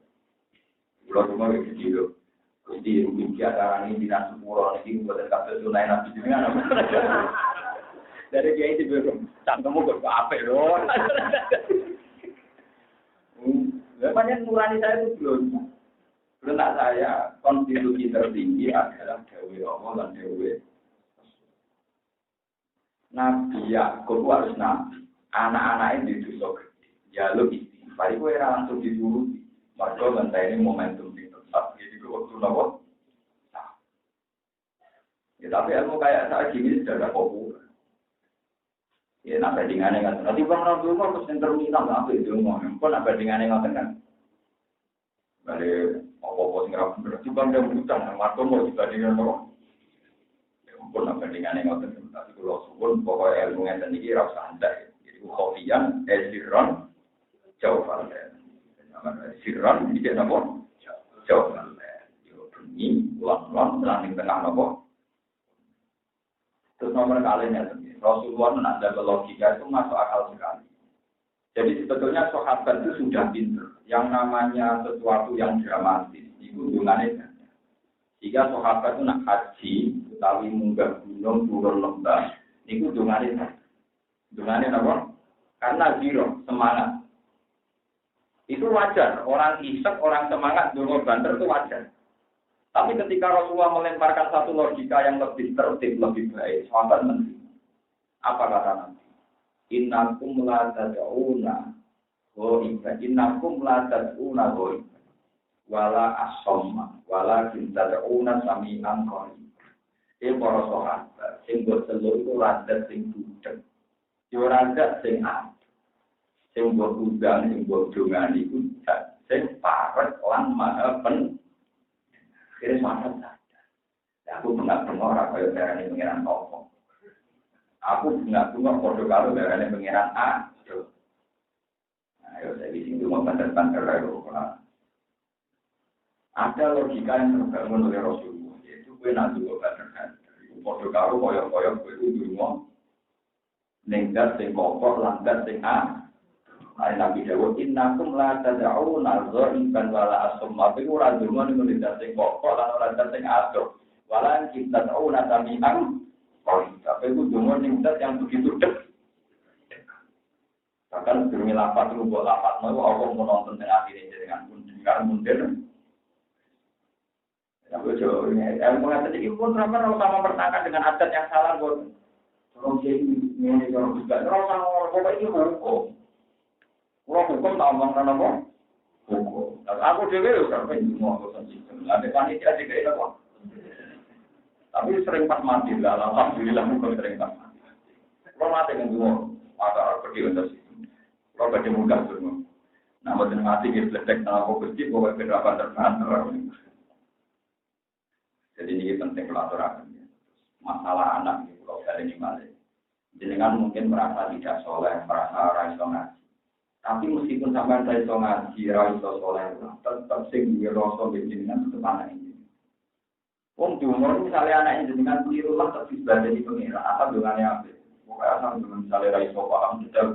Kalau cuma begitu dulu, terus di mungkin acara ini dinas sepuluh ini buat kafe sunnah nabi juga. Dari dia itu belum, cangkemmu gak kafe loh. Banyak nurani saya itu belum. Belum tak saya konstitusi tertinggi adalah Dewi Allah dan Dewi. Nabi Yakub harus nabi. Anak-anak ini dosa gede. Ya lo istighfar. Itu era langsung disuruh. Mereka menteri momentum di tempat. Jadi waktu nopo. Ya tapi ilmu kayak saya gini sudah ada populer. Ya nak bandingannya kan. Nanti bang Nabi Umar harus yang terminal apa itu mau. Pun nak bandingannya nggak kan. Dari apa-apa sing ra bener juga ndak utang marko mau dibandingkan kok. Ya pun nak bandingannya nggak kan. Tapi kalau suwun pokoknya ilmu ngeten iki ra usah andai. Jadi khofiyan sirron jawab sirron iki napa? Jawab. Yo bunyi ulang-ulang lan tengah napa? Terus nomor kalinya Rasulullah menanda logika itu masuk akal sekali. Jadi sebetulnya sahabat itu sudah pintar. Yang namanya sesuatu yang dramatis itu hubungannya. Jika sahabat itu nak haji, utawi munggah gunung, turun lembah, itu hubungannya. Hubungannya apa? Karena zero, semangat. Itu wajar. Orang isek, orang semangat, dulu banter itu wajar. Tapi ketika Rasulullah melemparkan satu logika yang lebih tertib, lebih baik, sahabat menerima. Apa kata Nabi? Innakum la tad'una ghaibah. Innakum la tad'una ghaibah. Wala as-samma. Wala tad'una sami'an qaribah. Ini para sahabat. Sing buat telur itu radat sing budek. Yo radat sing ada. Sing buat udang, sing buat dongan itu. Sing parek lan maha pen. Akhirnya sahabat sadar. Aku bengak-bengok kaya darane pengiran toko. Aku nggak tunggu kode kalau darahnya pengiran A. Ayo saya di sini mau banter-banter lagi. Ada logika yang terbangun oleh Rasulullah. Yaitu gue nanti gue banterkan. Kode kalau koyok-koyok gue itu dulu nenggat sing kokok langgar sing A. Nabi Dawud innakum la tad'una dzaiban wala asum. Tapi ora dulu nenggat sing kokok lan ora sing aduk. Wala kita tad'una sami'an. Tapi itu cuma nimbat yang begitu dek. Bahkan sebelum lapat lu buat lapat mau aku mau nonton tengah ini dengan mundur. Ya betul ini. Yang mengatakan itu pun sama mempertahankan dengan adat yang salah buat orang ini orang juga orang orang ini hukum. Orang hukum tak omong apa? Hukum. Aku juga sampai mau aku sistem. Ada panitia juga itu apa? Tapi sering pas mati lah, alhamdulillah bukan sering pas mati. Kalau mati kan semua, maka pergi untuk sistem. Kalau baca muka semua. Nah, mati mati kita ledek nama fokusnya, bahwa penerapan terbantu. Jadi ini penting pelajaran. Masalah anak ini, kalau dari ini balik. Jenengan mungkin merasa tidak soleh, merasa raiso ngaji. Tapi meskipun sampai raiso ngaji, raiso soleh, tetap sing dirosok jenengan tetap anak ini. Wong diumur misalnya anak ini dengan keliru lah tapi sebagai di pengira apa dengannya apa? Pokoknya sama dengan misalnya raiso paham sudah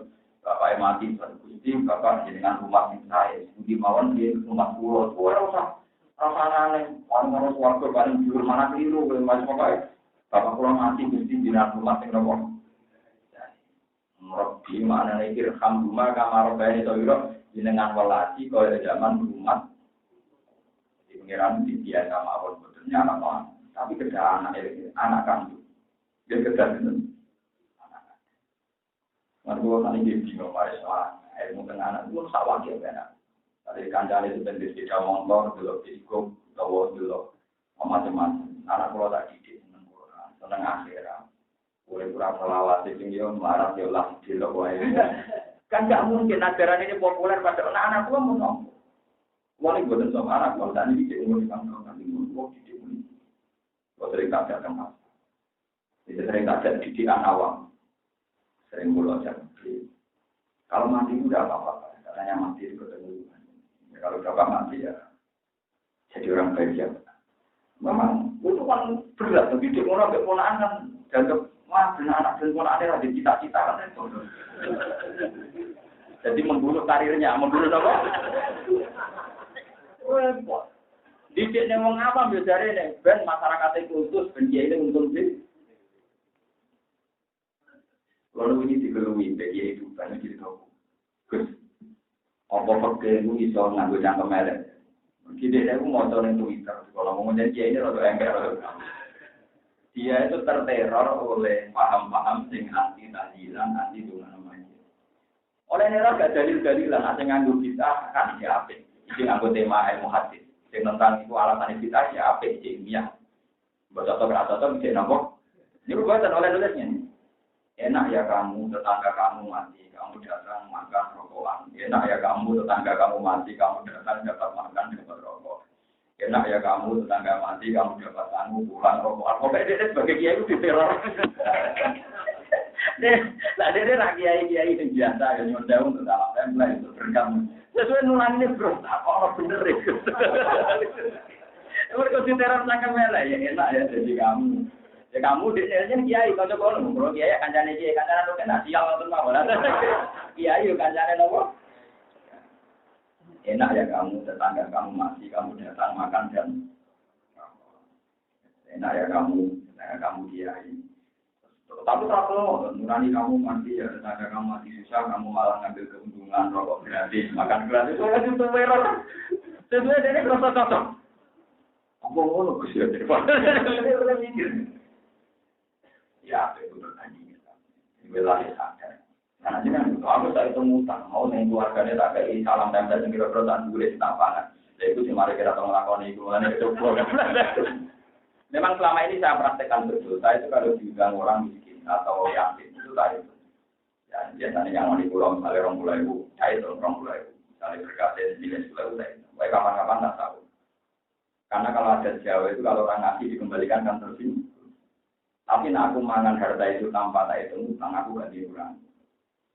bapak mati satu gusti bapak dengan rumah yang saya di mawon di rumah pulau tua usah rasa aneh orang warga paling jujur mana keliru macam apa? Bapak pulau mati gusti di rumah yang nomor. Di mana nih kirham rumah kamar bayi soiro dengan walasi kalau zaman rumah di pengiran di dia sama awal betulnya anak tapi kerja anak kamu dia kerja itu anak. Lalu kali dia bingung masalah ilmu tengah anak itu sawah ya kan. Dari kancane itu bentuk sepeda motor, dulu diikut, dulu macam-macam. Anak kalau tak didik seneng Quran, seneng akhirat. Boleh kurang selawat sing yo marah yo lah dilok wae. Kan enggak mungkin ajaran ini populer pada anak-anak kula mun. Wong iki boten sama anak kula tak didik umur 5 tahun nanti mun didik mun. Kok sering tak ada tempat. Jadi sering tak ada didikan awam. Sering kula ajak. Kalau mati udah apa-apa, katanya mati itu ketemu. Ya, kalau bapak mati ya jadi orang baik ya. Memang itu kan berat, didik orang keponakan kan dianggap wah benar anak dan ponakan ada cita-cita kan itu. Jadi membunuh karirnya, membunuh apa? Didiknya mau ngapa biasanya nih, ben masyarakat kultus, ben dia ini untung sih. Lalu ini digelui, bagi itu banyak jadi tahu. Gus, apa pakai itu iso nganggo cangkem elek. Jadi aku mau turun Twitter, kalau mau jadi dia ini rada engker. Dia itu terteror oleh paham-paham sing anti tahlilan, anti dungan namanya. Oleh neror gak dalil-dalilan, asing nganggo kita kan ya apik. Iki nganggo tema ilmu hadis. Sing tentang itu alasan kita ya apik ilmiah. Baca atau bisa napa? Ini buatan oleh nulisnya. Enak ya kamu, tetangga kamu mati, kamu datang makan rokokan. Enak ya kamu, tetangga kamu mati, kamu datang dapat makan, dapat rokok. Enak ya kamu, tetangga mati, kamu dapat tanggung pulang rokokan. Pokoknya dia sebagai kiai itu diteror. Lah dia kiai yang biasa, yang nyondaun untuk dalam template, untuk berkam. Sesuai nulan ini bro, tak orang bener itu. Mereka diteror sangka mela, ya enak ya jadi kamu. Ya kamu di sini kiai kalau kalau kiai kancane lo kena sial atau apa? Kiai kancane nopo? Enak ya kamu tetangga kamu mati, kamu datang makan dan enak ya kamu kiai. Tapi kalau nurani kamu mati ya tetangga kamu mati susah, kamu malah ngambil keuntungan rokok gratis, makan gratis, itu merah. Sesuai dengan rasa cocok. Apa ngono Gus ya? Ya, itu bertanding. Wilayah sadar. Karena jangan aku saya itu ngutang, mau neng keluarganya tak kayak salam tempel yang kira-kira tak boleh tampanan. Itu sih mari kita tolong lakukan itu, mana itu program. Memang selama ini saya praktekkan betul. Saya itu kalau diundang orang miskin atau yatim itu saya itu. Ya biasanya yang mau di pulau misalnya Ronggulau, saya itu Ronggulau. Misalnya berkasih di Pulau saya. Baik kapan-kapan tak tahu. Karena kalau ada Jawa itu kalau orang ngasih dikembalikan kan tersinggung. Tapi nak aku mangan harta itu tanpa tak itu utang aku gak diurang.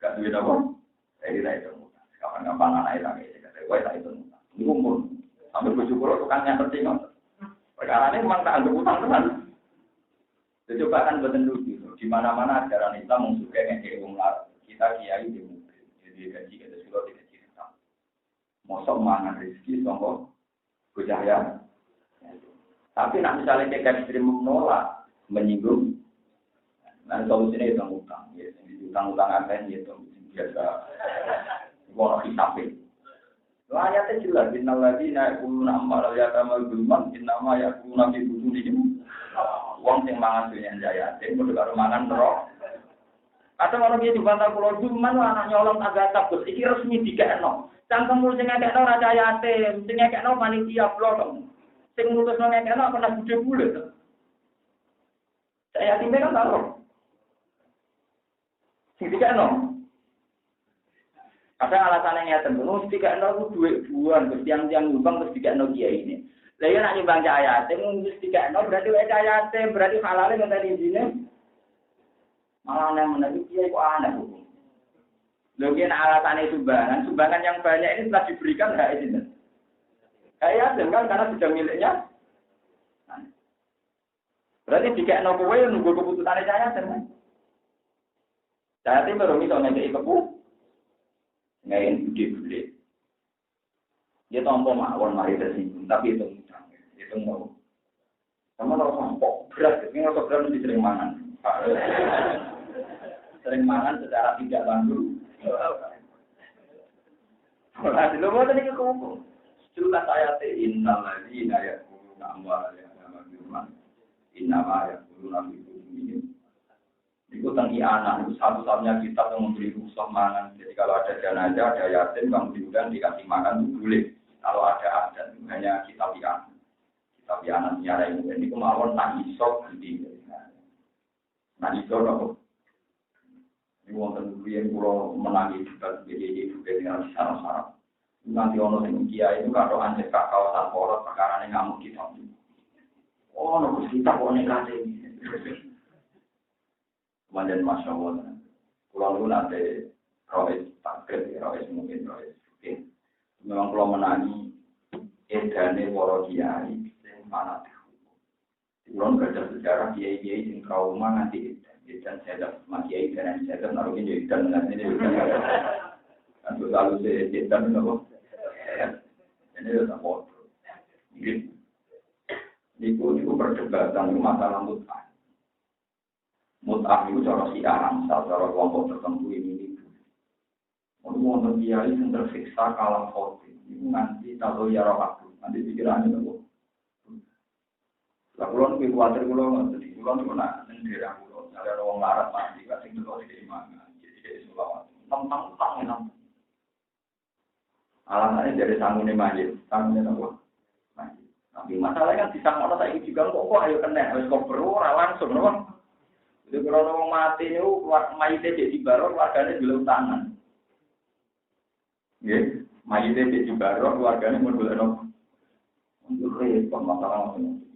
Gak duit apa? Saya tidak itu utang. Kapan-kapan anak itu kayak saya tak itu utang. Ini umur. Sampai bersyukur tukangnya tertinggal. Perkara ini memang tak ada utang teman. Coba kan betul lucu. Di mana-mana ajaran Islam mensukai ngekei umlar. Kita kiai di mobil. Jadi gaji kita sudah tidak cerita. Mosok mangan rezeki songkok bujaya. Tapi nak misalnya kita ekstrim menolak. Menyinggung, nah solusinya itu utang, ya, utang apa itu biasa, orang hisapin. Ayatnya jelas, Inna ladina yakuluna amal yatamal gulman, Inna ma yakuluna fi bujunihim. Uang yang mangan dunia jaya, jadi mau dengar mangan terus. Atau orang dia dibantah pulau gulman, anak nyolong agak takut, iki resmi dikekno. Cangkemul sing ngekno raja yatim, sing ngekno panitia blok, sing ngutus ngekno pernah bude bulet. Saya yatim kan tahu. Tiga no. Ada alasan yang tertentu. Tiga no itu duit buan. Terus yang nyumbang terus tiga no kiai ini. Lalu nak nyumbang cahaya yatim. Terus tiga no berarti cahaya yatim. Berarti halalnya minta izin. Malah yang menarik kiai kok aneh. Lalu alasan sumbangan. Sumbangan yang banyak ini telah diberikan hak izin. Kayak yatim kan karena sudah miliknya. Berarti jika no kowe nunggu keputusan saya teman. Saya tim baru misalnya ke ibu, ngain budi. Dia tompo mawon mari tersinggung, tapi itu mau. Sama kalau tompo berat, ini kalau berat mesti sering mangan. Sering mangan secara tidak langsung. Nah, di luar tadi kekumpul. Jelas saya innal ladzina ya'kuluna amwalal yatama zulman. Innama ya'kuluna fi butunihim. Iku Itu tentang anak, itu satu-satunya kitab yang memberi rukhsah mangan. Jadi kalau ada jenazah, ada yatim, kamu diundang dikasih makan itu boleh. Kalau ada adat, hanya kitab anak. Kitab anak nyara ini kemauan tak iso gede. Nah iso apa? Ini wonten yang pulau menangi juga jadi dengan syarat-syarat. Nanti ono sing kiai itu kalau anjek kawasan porot perkara ini ngamuk kitab. Oh, nunggu kitab kok nekate. Kemudian Masya Allah, pulau itu nanti rois takdir, rois mungkin rois. Memang pulau menangi edane waro kiai, yang mana pulau kerja sejarah kiai-kiai yang trauma nanti edan sedap, kiai dan sedap naruhin edan nanti ini. Kan selalu saya edan nopo, ini sudah bodoh. Niku perdebatan masalah mut'ah. Mut'ah itu cara siaran, cara kelompok tertentu ini. Untuk kiai yang tersiksa kalah khotib, itu nanti tahu ya roh nanti pikirannya itu. Lah kulon kuwi kuwatir kulon ngerti, kulon itu nak daerah kulon, ada orang larat mati, kasih dulu di mana, jadi sulawat. Tentang. Alasannya dari sangune majid, sangune apa? Majid. Tapi masalahnya kan disang orang saya juga kok ayo kena, harus kok ora langsung, no? Jadi kalau orang mati itu mayitnya jadi baru, keluarganya belum tangan. Ya, mayitnya jadi baru, keluarganya belum untuk repot masalah macam itu.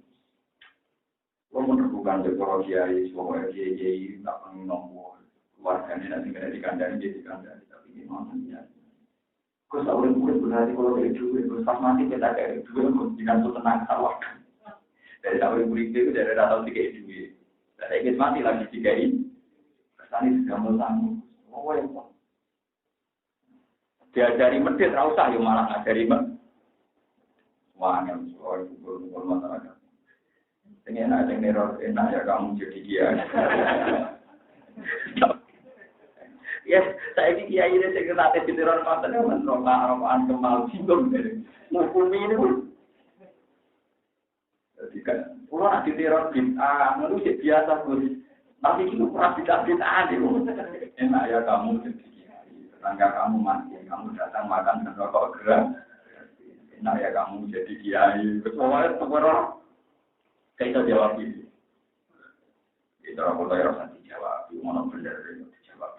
Kalau menemukan dekor kiai, semua kiai tak pernah nombor, keluarganya nanti kena dikandani jadi kandani, tapi gimana ya? Kau tahu mungkin berarti kalau dari dulu, pas mati kita dari dulu, dengan tu tenang sawah. Dari tahun itu dari datang tiga itu. Saya ingin mati lagi tiga ini. Kesani sudah mulai. Oh ya, diajari medit, rausah yang malah ngajari medit. Wah, yang soal kubur masyarakat. Ini enak ya kamu jadi dia. Ya, saya ini kiai ini sekretariat di teror pasar yang menrokaan kemal singgung dari hukumi ini pun. Jadi kan, kalau nanti teror bid'ah, itu biasa Gus. Tapi itu pernah bid'ah deh. Enak ya kamu jadi kiai, tetangga kamu mati, kamu datang makan dan rokok gerak. Enak ya kamu jadi kiai. Kecuali teror, kita jawab itu. Kita orang kaya rasa dijawab, mana benar itu dijawab.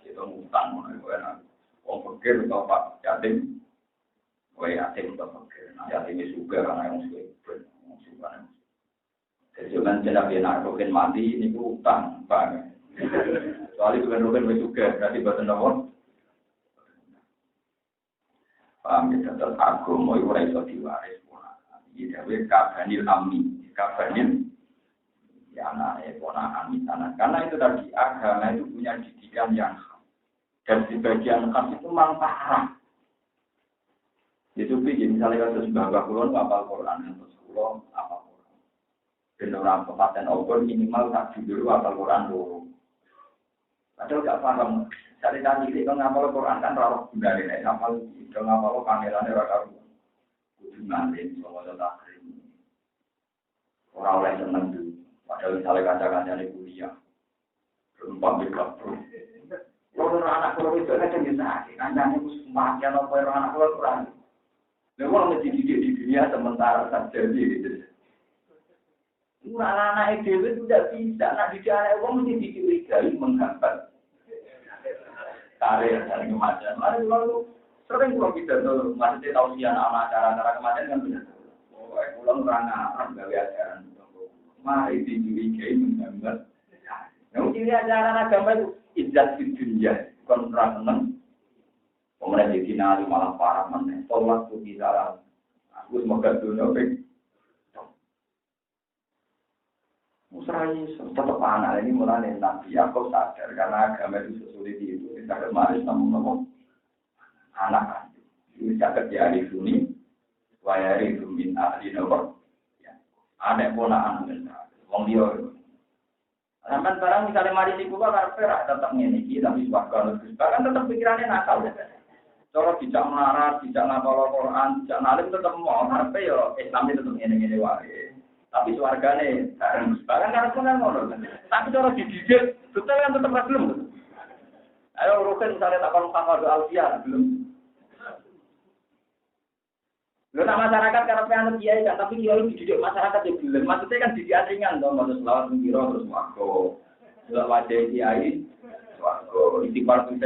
Itu ngutang, orang pikir atau Pak Yatim, yatim atau pikir, yatim itu juga karena yang suka, jadi jangan tidak enak roken mati ini utang, Pak. Soalnya bukan roken juga, berarti bukan nomor. Paham ya, tetap agama itu ora iso diwaris. Jadi kabanil amni, kabanil ya anak ponakan misalnya. Karena itu tadi agama itu punya didikan yang khas. Dan sebagian khas itu memang parah. Itu misalnya kasus Bapak Kulon apal Quran, kasus Kulon apal Quran. Dan orang kepaten obor minimal tak dulu apal Quran dulu. Padahal gak paham. Cari tadi ini kalau ngapal Quran kan rawat bundari naik ngapal. Kalau ngapal pangerannya rakaru. Kudu ngantin sama takrim. Orang lain seneng dulu. Padahal misalnya kaca-kacanya kuliah. Berempat mereka bro. Kalau anak kalau itu kan yang sakit. Kancanya semakin apa orang anak kalau kurang. Memang mesti dididik di dunia sementara saja gitu. Anak-anak itu tidak bisa. Nak dididik anak orang mesti dididik menghambat. Karya dan kematian. Lalu sering kalau kita tuh masih tahu sih anak acara-acara kematian kan benar. Oh, pulang orang Arab gawe ajaran. Mari dicurigai menggambar. Yang ciri ajaran agama itu izzat di dunia, bukan perang seneng. Pemerintah di Sinari malah parah mana. Tolak tuh di dalam. Aku semoga dunia baik. Musrai tetap anak ini mulai Nabi Yakub sadar karena agama itu sesulit itu. Kita kemarin namun anak ini jagat di ahli sunni, wayari min ahli nomor. Ada ponakan wong dia. Sampai sekarang misalnya mari di Kuba karena tetap ngene tapi suaka bahkan tetap pikirannya nakal. Kalau tidak melarat, tidak ngapal Quran, tidak nalim tetap mau harpe yo Islam itu tetap ngene wae. Tapi swargane bareng karep kan ngono. Tapi cara dididik betul yang tetep ra gelem. Ayo rukin misalnya takon Muhammad Alfian belum. Lho nak masyarakat karep anut kiai kan, tapi kiai dididik masyarakat yang gelem. Maksudnya kan dididik ringan to, maksud selawat piro terus wako. Delok wajah kiai, wako istighfar 1000.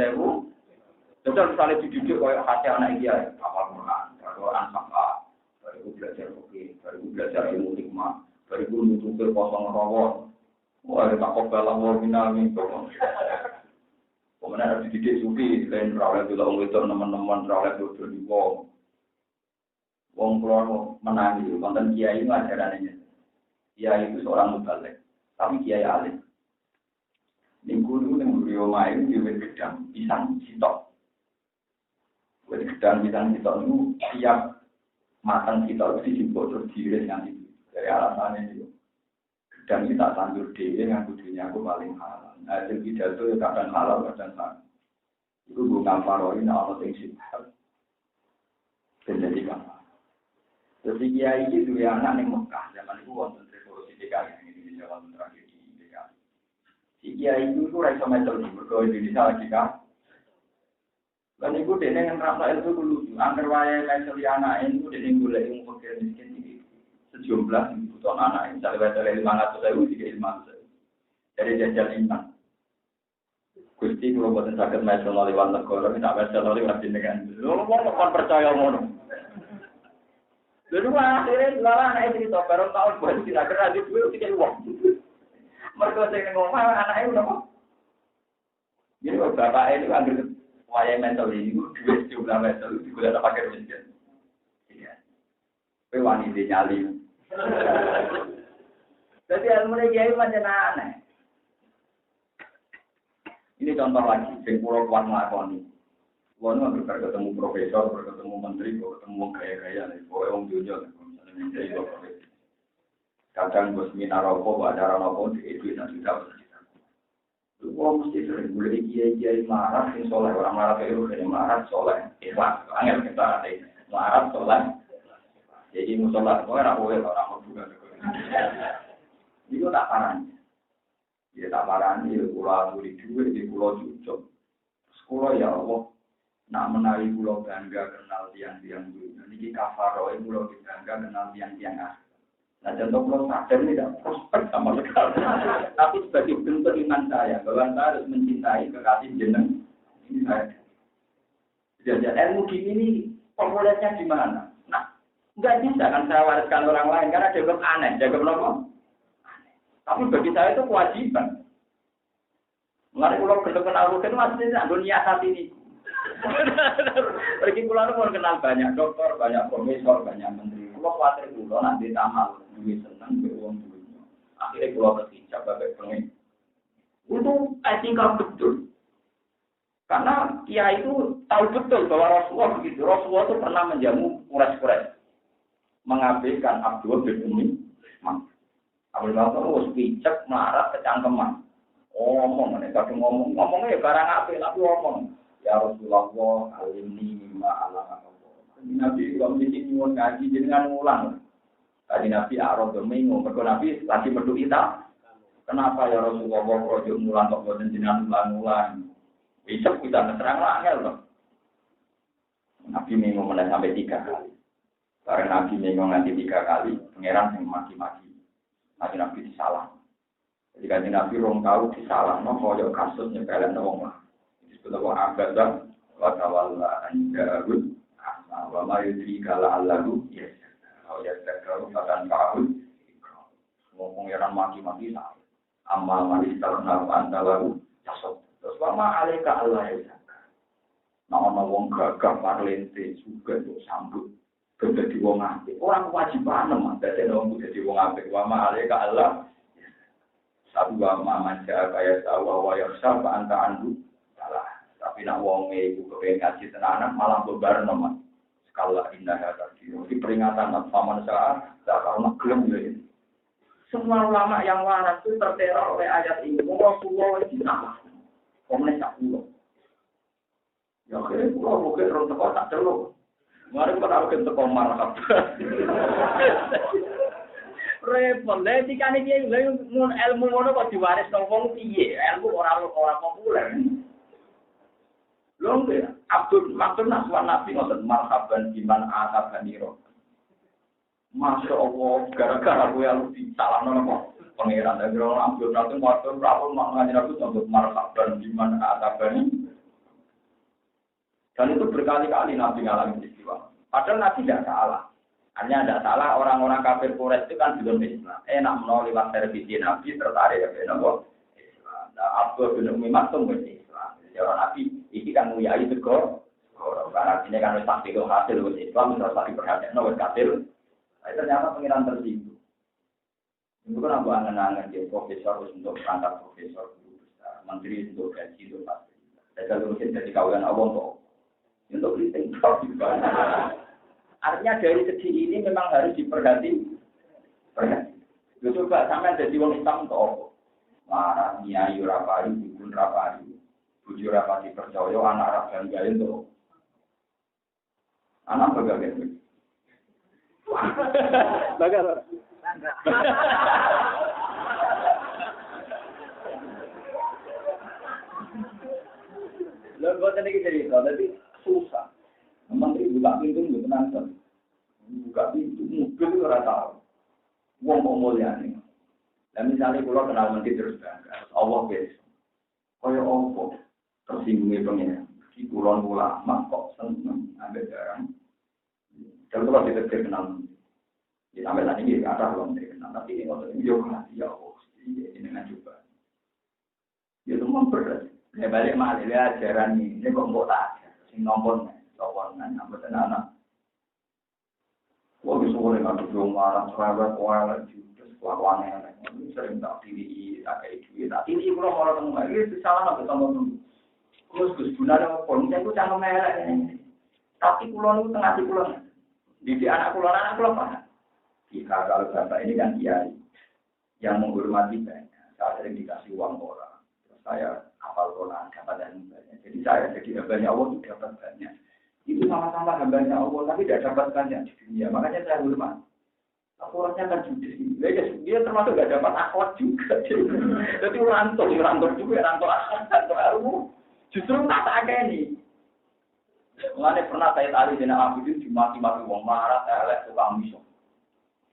Terus misalnya dididik koyo hati anak kiai, hafal Quran sama. Baru belajar baru belajar ilmu hikmah, baru nutup kosong rawon. Wah, tak kobal Allah minami to. Pemenang harus dididik sufi, lain rawleh dulu orang itu teman-teman rawleh dulu di wong. Wong keluar menangi, konten kiai itu ajarannya. Kiai itu seorang mubalik, tapi kiai alim. Minggu itu yang beliau main di gedang pisang sitok. Di gedang pisang sitok itu tiap matang sitok itu dijemput terus diiris nanti. Dari alasannya itu. Dan kita tandur dia yang kudunya aku paling halal. Hasil pidato ya kadang halal, kadang halal. Itu gue ngamparoin Allah yang sifat. Dan jadi apa? Terus kiai itu ya anak yang Mekah. Zaman itu wonten revolusi DKI. Indonesia wonten tragedi DKI. Si kiai itu rasa metode. Berkau Indonesia lagi kan. Dan itu dia yang rasa itu dulu. Angker waya metode anak itu dia yang boleh yang fakir miskin ini. Sejumlah kebutuhan anak ini, misalnya 500.000, 300.000. Dari jajal iman. Gusti kalau buatan sakit nasional lewat negara, tidak nasional lewat jenengan. Lu mau percaya ngono. Lalu akhirnya lala anak itu baru tahun buat tidak kena di dulu tiga uang. Mereka saya ngomong anak itu apa? Jadi bapak ini ambil wayang mental ini, dua jumlah mental itu juga ada pakai miskin. Tapi wanita nyali. Jadi ilmu kiai macam aneh. Ini contoh lagi, sing pulau kuat ngelakoni. Kuat nggak berketemu profesor, berketemu menteri, berketemu gaya-gaya, pokoknya orang dunia, misalnya menteri profesor. Kadang bos minta rokok, acara rokok di itu dan sudah. Lu mesti sering boleh kiai marah, sing soleh orang marah itu kena marah soleh, ikhlas, angel kita ada marah soleh. Jadi musola itu orang mau juga. Itu tak parahnya. Ya tak parahnya, pulau Suri duit di pulau Jujuk. Sekolah ya Allah, nak menawi pulau bangga kenal tiang-tiang dunia. Ini kafaroh, pulau bangga kenal tiang-tiang asli. Nah contoh pulau sadar ini tidak prospek sama sekali. Tapi sebagai bentuk iman saya, bahwa saya harus mencintai kekasih jeneng. Ini saya. Jadi ilmu gini ini populernya di mana? Nah, enggak bisa kan saya wariskan orang lain karena dianggap aneh, dianggap apa? Tapi bagi saya itu kewajiban. Mengenai pulau kenal rugen masih tidak dunia saat ini. Pergi pulau mau kenal banyak dokter, banyak profesor, banyak menteri. Pulau khawatir pulau nanti tamal, duit senang, beruang duitnya. Akhirnya pulau terhijab bagai pengin. Itu etika betul. Karena Kiai itu tahu betul bahwa Rasulullah begitu. Rasulullah itu pernah menjamu Quraisy, mengabaikan Abdul bin Umi. Abdul Bakar picek melarat kecangkeman. Ngomong, ngomongnya ya barang apa, tapi ngomong. Ya Rasulullah, alimni mimma alam Allah. Nabi kalau mesti nyuwun ngaji jenengan ngulang. Tadi Nabi arah domingo, mergo Nabi lagi metu kita. Kenapa ya Rasulullah kok ngulang kok boten jenengan ulang-ulang? Bisa kita terang angel loh. Nabi minggu mulai sampai 3 kali. Karena Nabi minggu nanti 3 kali, pangeran yang maki-maki. Nabi disalah. Jadi kan Nabi rong tahu disalah, no koyo kasus nyepelin wong lah. Disebut apa abadah, wa tawalla anjarud, wa ma yudri kala allahu, yes. Kalau ya terlalu badan kahul, ngomong yang maki-maki salah. Amal manis terkenal antalahu, jasad. Terus wama alika Allah ya. Nah ana wong gagah parlente juga untuk sambut. Dadi wong apik. Ora kewajiban men dadi wong dadi wong apik. Wama alika Allah. Sabu wama manja kaya sawa wa yaksa anta andu salah. Tapi nak wong iku kepengin ngaji tenanan malah bebar nomor. Skala indah tadi. Di peringatan paman saat karena gelem ya. Semua ulama yang waras itu terteror oleh ayat ini. Rasulullah itu salah. Komnes tak pulau. Ya akhirnya pulau mungkin orang teko tak celuk. Mari kita harus teko marah. repot. Lah dikane piye ilmu ngono kok diwaris nang wong piye? Ilmu ora populer. Lho nggih, Abdul Naswan Nabi ngoten marhaban biman atabaniro. Masya Allah, gara-gara gue yang salah nopo pangeran dan orang Abdul Naswan waktu berapa maknanya itu untuk marhaban biman atabani. Dan itu berkali-kali Nabi ngalamin peristiwa. Padahal Nabi tidak salah. Hanya tidak salah orang-orang kafir Quraisy itu kan belum Islam. Enak menolak lewat servisi Nabi tertarik ke Islam. Nah, Abdul bin Umi Maktum Islam. Jadi orang Nabi ini kan nguyai tegor. Karena ini kan harus pasti hasil Islam harus pasti perhatian harus hasil. Ternyata pengiran tersinggung. Itu kan aku angen-angen dia profesor untuk perangkat profesor guru besar, menteri untuk gaji itu pasti. Saya kalau mungkin jadi kawalan Allah untuk kritik. Artinya dari segi ini memang harus diperhati. Itu coba sampai jadi orang Islam untuk apa? Marah, nyai, rapari, dukun rapari, bujur rapati percaya, anak rakyat gaya untuk anak bagaimana? Bagar. Lalu buat ini cerita, jadi susah. Menteri buka pintu nggak tenang. Buka pintu mobil itu rata tahu. Uang mau mulia nih. Dan misalnya kalau kenal menteri terus bangga, Allah besok. Kaya Allah tersinggungnya pengen. Di pulau ulama kok seneng ambil barang. Kalau kalau kita kenal, ya sampai tadi kita ada belum kenal. Tapi ini waktu ini juga ya Allah, ini dengan coba. Itu memberat. Ya balik malah ajaran ini kok mau tak sing nombor. Kawangan apa tenan. Wong iso oleh kan dong marah sahabat kuala juga kawangan yang sering tak pilih tak iki tak ini kula ora temu iki salah nang ketemu. Gus gunane opo nek aku cangkem elek ini. Tapi kula niku tengah kula. Didik anak kula paham. Jika kalau bapak ini kan kiai yang menghormati banyak, saya sering dikasih uang orang. Terus saya hafal Quran dapat banyak. Jadi saya jadi banyak Allah dapat banyak. Itu sama-sama hambanya Allah, tapi tidak dapat banyak di dunia. Makanya saya hormat. Akhwatnya kan judes. Dia termasuk tidak dapat akhwat juga. Jadi rantor juga, rantor ilmu. Justru tak ada ini. Mengenai pernah saya tadi dengan Abidin dimaki-maki wong marah, saya lihat tukang misok.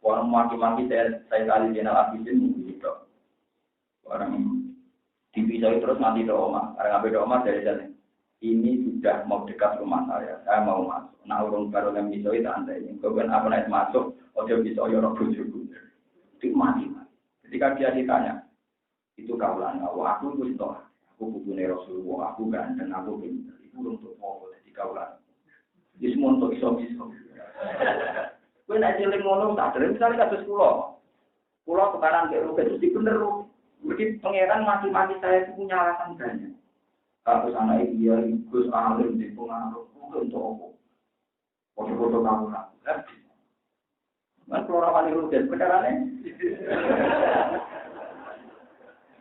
Orang maki-maki saya tadi dengan Abidin gitu. Orang dipisah terus mati doa. Orang ambil doa dari jalan. Ini sudah mau dekat rumah saya mau masuk. Nah, urung baru yang bisa itu anda ini. Kemudian apa naik masuk, dia bisa orang bujuku. Itu mati. Ketika dia ditanya, itu kaulan Allah, aku itu toh, aku bukunya Rasulullah, aku ganteng, aku pintar. Itu untuk mau jadi kaulan. Jadi semua untuk iso-iso. Gue nak jeling ngono tak ada. Misalnya kasus pulau kebakaran kayak rumah itu bener. Jadi pangeran mati-mati saya itu punya alasan banyak. Kalau anak dia ikut alim di pengaruh, bukan untuk apa? Foto-foto kamu nak, kan keluar wali rugen, beneran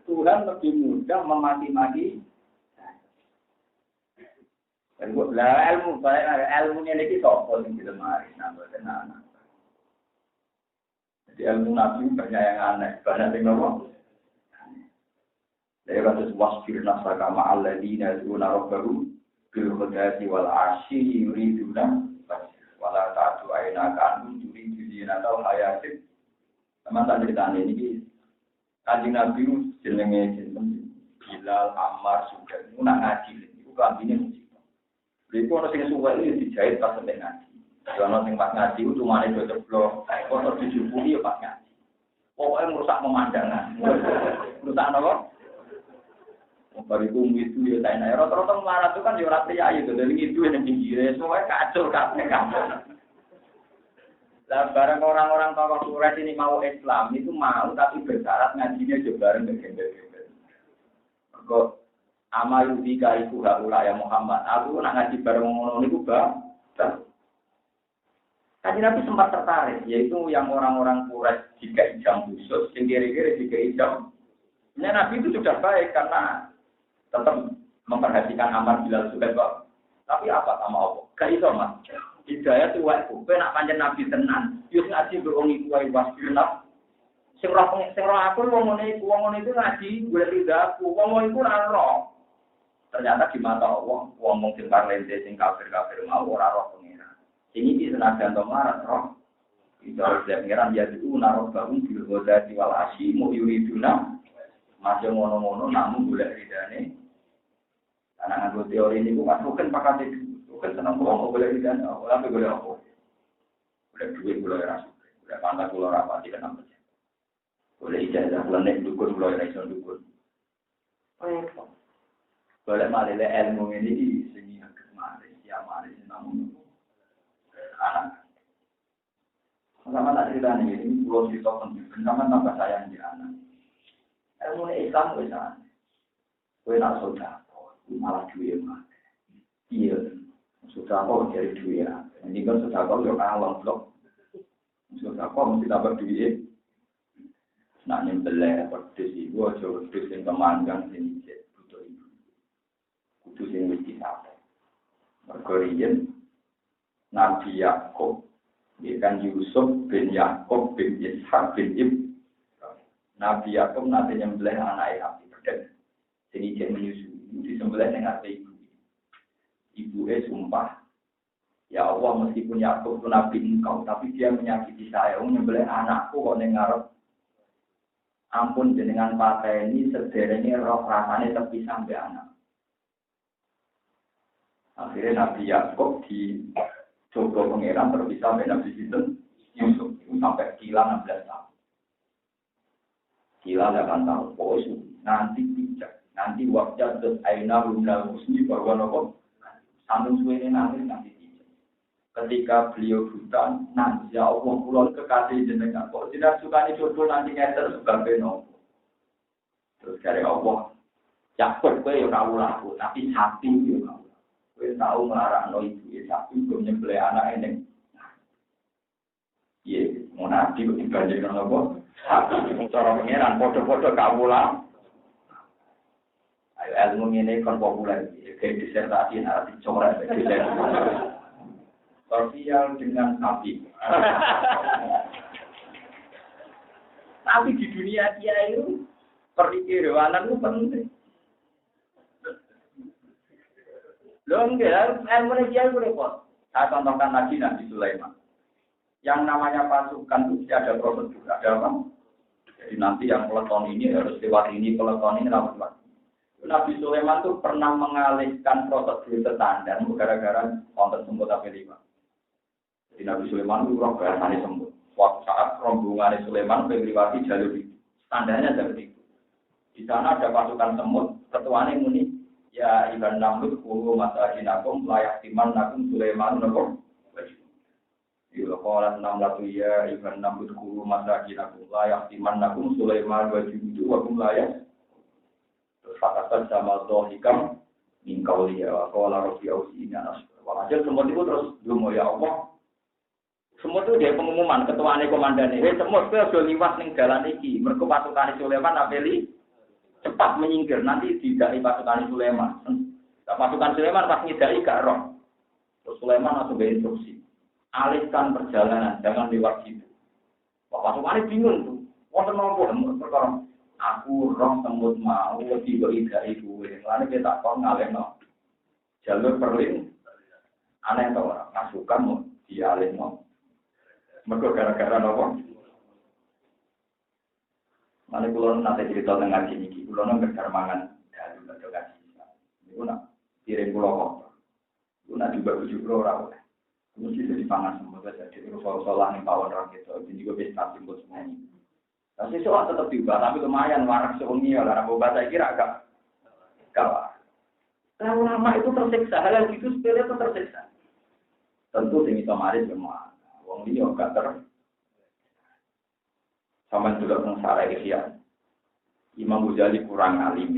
Tuhan lebih mudah memaki-maki. Dan ilmunya ini sopol yang kita mari, nambah tenan. Jadi ilmu nabi banyak yang aneh, banyak yang ngomong. Dari kasus wasfir nasaka ma'alladina yad'una rabbahum bil ghadati wal 'ashyi yuriduna wala ta'du aynaka an turidu zinata hayatin. Sama tak ceritane iki Kanjeng Nabi jenenge sinten Bilal Ammar juga nak ngaji iku kambine musibah. Lha iku ana sing suwe iki dijahit pas sampe ngaji. Ana sing pas ngaji ku cumane do ceblok, foto dijupuki ya pas ngaji. Pokoke merusak pemandangan. Merusak napa? Bariku itu ya saya rata-rata marah itu kan ya ora priya itu dari itu yang pinggire semua kacau kabeh. Lah bareng orang-orang tokoh Quraisy ini mau Islam itu mau tapi bersyarat ngajinya juga bareng gembel-gembel. Mergo amalu bika iku haula ya Muhammad. Aku nak ngaji bareng ngono niku bang. Kanjeng Nabi sempat tertarik yaitu yang orang-orang Quraisy jika jam khusus sing kira-kira jika jam. Nabi itu sudah baik karena tetap memperhatikan Ammar Bilal Zubair kok. Tapi apa sama Allah? Gak iso mas. Hidayah itu wae. Kowe nak pancen Nabi tenan, yo ngaji berong iku wae wasfirnaf. Sing roh aku wong ngono iku ngaji golek ridaku. Wong iku ora roh. Ternyata di mata Allah, wong sing parlente sing kafir-kafir mau ora roh pengiran. Sing iki senajan to marat roh. Itu harus pengiran ya itu naruh bangun bil ghadati wal asyi mu yuriduna. Masih ngono-ngono namun golek ridane. Karena nganggo teori niku kan bukan pakat itu. Bukan seneng wong golek ridane, ora golek apa. Golek duit golek ras. Golek pantas golek ora pati kenapa. Boleh ijazah lenek dukun boleh iso dukun. Boleh malih ilmu ini sing agak malih ya malih namun anak. Sama tak cerita ini pulau cerita penting. Sama tambah sayang di anak. Ilmu Islam wis ana. Kowe nak sedekah malah duwe mah. Iya. Sedekah dari duwe. Ini kan sedekah yo kalong blok. Sedekah mesti tambah duwe. Nak nyembelih wedhus iku aja wedhus sing kemanggang sing ijek butuh ibu. Kudu sing wis disate. Mergo riyen Nabi Yakub, kan Yusuf bin Yakub bin Ishak bin Ibrahim. Nabi Yakub nate nyembelih anake Nabi Ibrahim. Sing ijek menyusui, disembelih ning ate ibu. Ibuke sumpah, ya Allah meskipun Yakub itu Nabi engkau, tapi dia menyakiti saya, nyembelih anakku kok ning ngarep. Ampun jenengan pateni sederenge roh rasane terpisah sampai anak. Akhirnya Nabi Yakub di coba pangeran terpisah sampai Nabi Yusuf sampai kila 16 tahun. Kila 8 tahun. Pokoknya nanti bijak. Nanti wajah terus aina rumnal musni bahwa nopo sandung suwene nangis nanti bijak. Ketika beliau buta, nanti ya Allah pulau kekasih jenengan. Kok tidak suka jodoh nanti ngeter sebagai nopo. Terus dari Allah, Yakub kowe yo ora laku, tapi sapi yo ora. Kowe tau nglarangno ibu sapi belum nyembelih anak ning. Iya, mau nabi kok dibandingkan nopo? Sapi cara pengeran padha-padha kawula. Ayo ilmu ngene kon populer iki disertasi ora dicoret sosial dengan sapi. Tapi di dunia dia itu perikirwanan itu penting. Loh enggak, ilmu dia itu repot. Saya contohkan lagi Nabi Sulaiman. Yang namanya pasukan itu ada prosedur, ada apa? Jadi nanti yang peleton ini harus lewat ini, peleton ini lewat. Nabi Sulaiman itu pernah mengalihkan prosedur standar gara-gara konten semut AP5. Jadi Nabi Sulaiman itu roh bahasanya semut. Waktu saat rombongan Sulaiman melewati jalur itu, standarnya seperti itu. Di sana ada pasukan semut, ketuanya muni, ya iban namlut kulu masajinakum layak timan nakum Sulaiman nakum. Bila kolat namlatu ya iban namlut kulu masajinakum layak timan nakum Sulaiman wajibu wakum layak. Terus fakatan sama dohikam mingkau liya wakola rofi ausinya nas. Walhasil semut itu terus dungo ya Allah. Semut itu dia pengumuman ketuanya komandan ini. Semut itu sudah liwat ning jalan iki. Mereka pasukan Sulaiman apeli cepat menyingkir. Nanti tidak pasukan Sulaiman. Nah, pasukan Sulaiman pas ngidai gak roh. Terus Sulaiman langsung berinstruksi. Alihkan perjalanan, jangan lewat situ. Pasukan bingung tuh. Wonten nopo perkara. Aku roh semut mau tiba idai kuwe. Lalu kita kok ngalihno jalur perlin. Aneh to ora? Pasukan mau dialihno. Mereka gara-gara apa? Mana kulo nanti cerita tentang ngaji ini, kulo nanti berkarmangan dan juga ngaji. Kulo nak kirim kulo kok, kulo nak juga tujuh kulo rawat. Kulo sih jadi pangan semua saja. Jadi kulo solah nih kawan orang itu, jadi juga bisa timbul semua ini. Tapi soal tetap tiba, tapi lumayan warak seungi ya, karena bahasa kira agak kalah. Kalau lama itu tersiksa, hal itu sepele itu tersiksa. Tentu ini kemarin semua. Wong liya gak ter. Sampeyan delok nang Sarah Ihya. Imam Ghazali kurang alim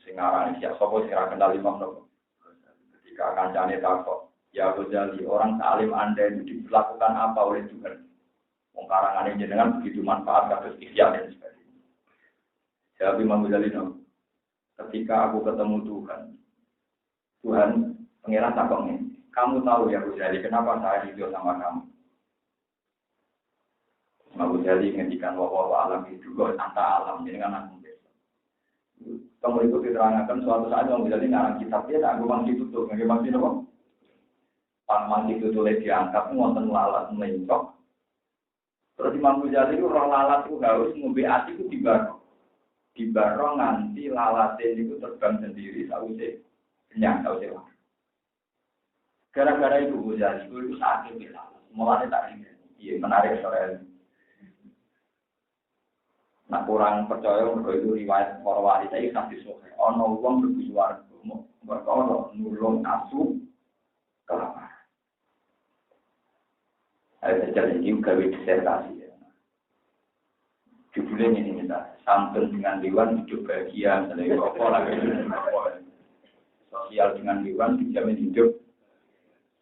sing aran Ihya sapa sing ora kenal Imam nopo. Ketika kancane takok, ya Ghazali, orang alim Anda itu dilakukan apa oleh Tuhan? Wong karangane jenengan begitu manfaat kados Ihya dan sebagainya. Jawab Imam Ghazali nopo. Ketika aku ketemu Tuhan pangeran takoknya, kamu tahu ya Ghazali kenapa saya hidup sama kamu? Mau jadi ngendikan wa alam itu kok anta alam ini kan aku. Kamu itu diterangkan suatu saat yang menjadi ngarang kitab dia tak memang ditutup, memang itu kok. Paman itu tulis diangkat ngonten lalat mencok. Terus Imam Ghazali itu roh lalat itu harus ngombe ati itu di barong nganti lalate itu terbang sendiri sausé kenyang sausé. Gara-gara itu Ghazali itu sakit bila mulane tak ingat. Iya menarik soal. Nah kurang percaya mergo itu riwayat para wali iki hadis sahih. Ana wong mlebu swarga mergo nulung asu kelapa. Ada jadi juga disertasi. Judulnya ini kita santun dengan dewan hidup bahagia, misalnya apa lagi sosial dengan dewan dijamin hidup.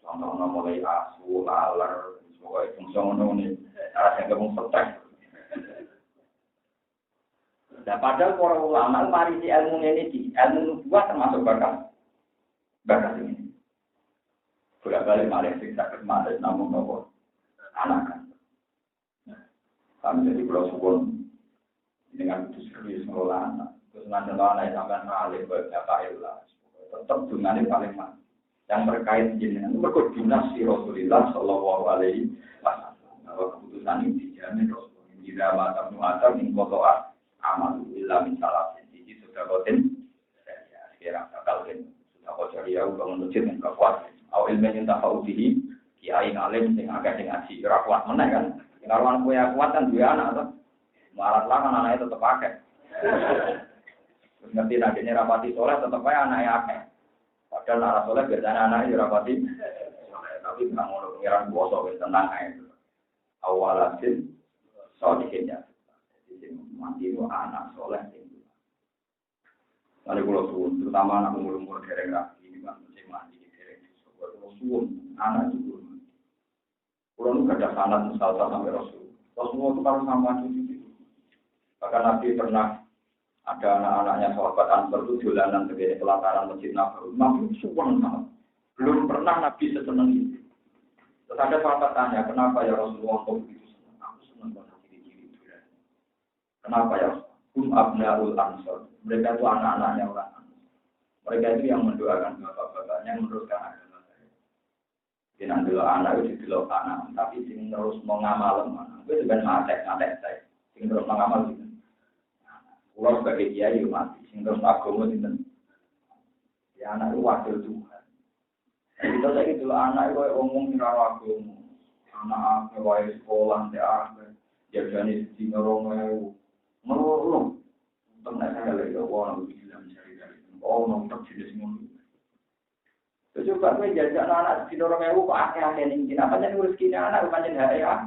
Contohnya mulai asu, laler, semua fungsi ini rasanya kamu stres. Nah padahal para ulama mari si ilmu ini, ilmu nubuah termasuk bakat ini. Bolak-balik malah sing sakit malah namun nopo anak kan. Kami jadi pulau Subon dengan itu serius mengelola anak. Terus nanti anak sampai mengalir beberapa ilah. Tetap dengan paling mana. Yang terkait jenengan berkoordinasi si Rasulullah Shallallahu Alaihi Wasallam. Bahwa keputusan ini dijamin Rasulullah. Jika mata muatar mengkotoa amal ilah misalnya sisi sudah kotin. Sekarang kalian sudah koceria udah menuju dengan kekuatan. Awal ilmu tak tahu diri. Kiai ngalim sing agak sing ngaji ora kuat meneh kan. Karuan kowe kuat kan duwe anak to. Marat lah kan anake tetep akeh. Terus ngerti nek dene rapati soleh tetep ae anake akeh. Padahal nek ora soleh biasane anake yo rapati soleh. Tapi nang ngono pengiran kuwasa wis tenang ae. Awalatin sodikinnya. Jadi mati itu anak soleh sing. Lalu kalau suwun, terutama anak umur dereng rapi ini kan mesti mati dereng. Kalau suwun, anak itu kalau nggak ada sanad misalnya sampai Rasul, Rasulullah itu kalau sama cucu itu. Bahkan Nabi pernah ada anak-anaknya sahabat Ansor itu jalanan sebagai pelataran masjid Nabawi. Nabi suwun banget. Belum pernah Nabi seseneng itu. Terus ada sahabat tanya, kenapa ya Rasulullah kok begitu senang? Aku senang banget ciri-ciri itu. Kenapa ya? Abnaul Ansor. Mereka itu anak-anaknya orang Ansor. Mereka itu yang mendoakan bapak-bapaknya, yang meneruskan agama. Jangan dulu anak itu dulu anak, tapi sing terus mengamal mana? Itu juga ngatek saya. Sing terus mengamal itu. Pulau sebagai kiai mati, sing terus agama itu. Ya anak itu wakil Tuhan. Kita lagi dulu anak itu ngomong kira agama. Anak apa sekolah dia jadi di ngorong melulu. Tengah saya lagi orang bilang cari dari. Oh nonton jenis ngono. Coba gue jajak anak di dorong ewu kok akeh-akeh ning apa jan ngurus kene anak pancen ya.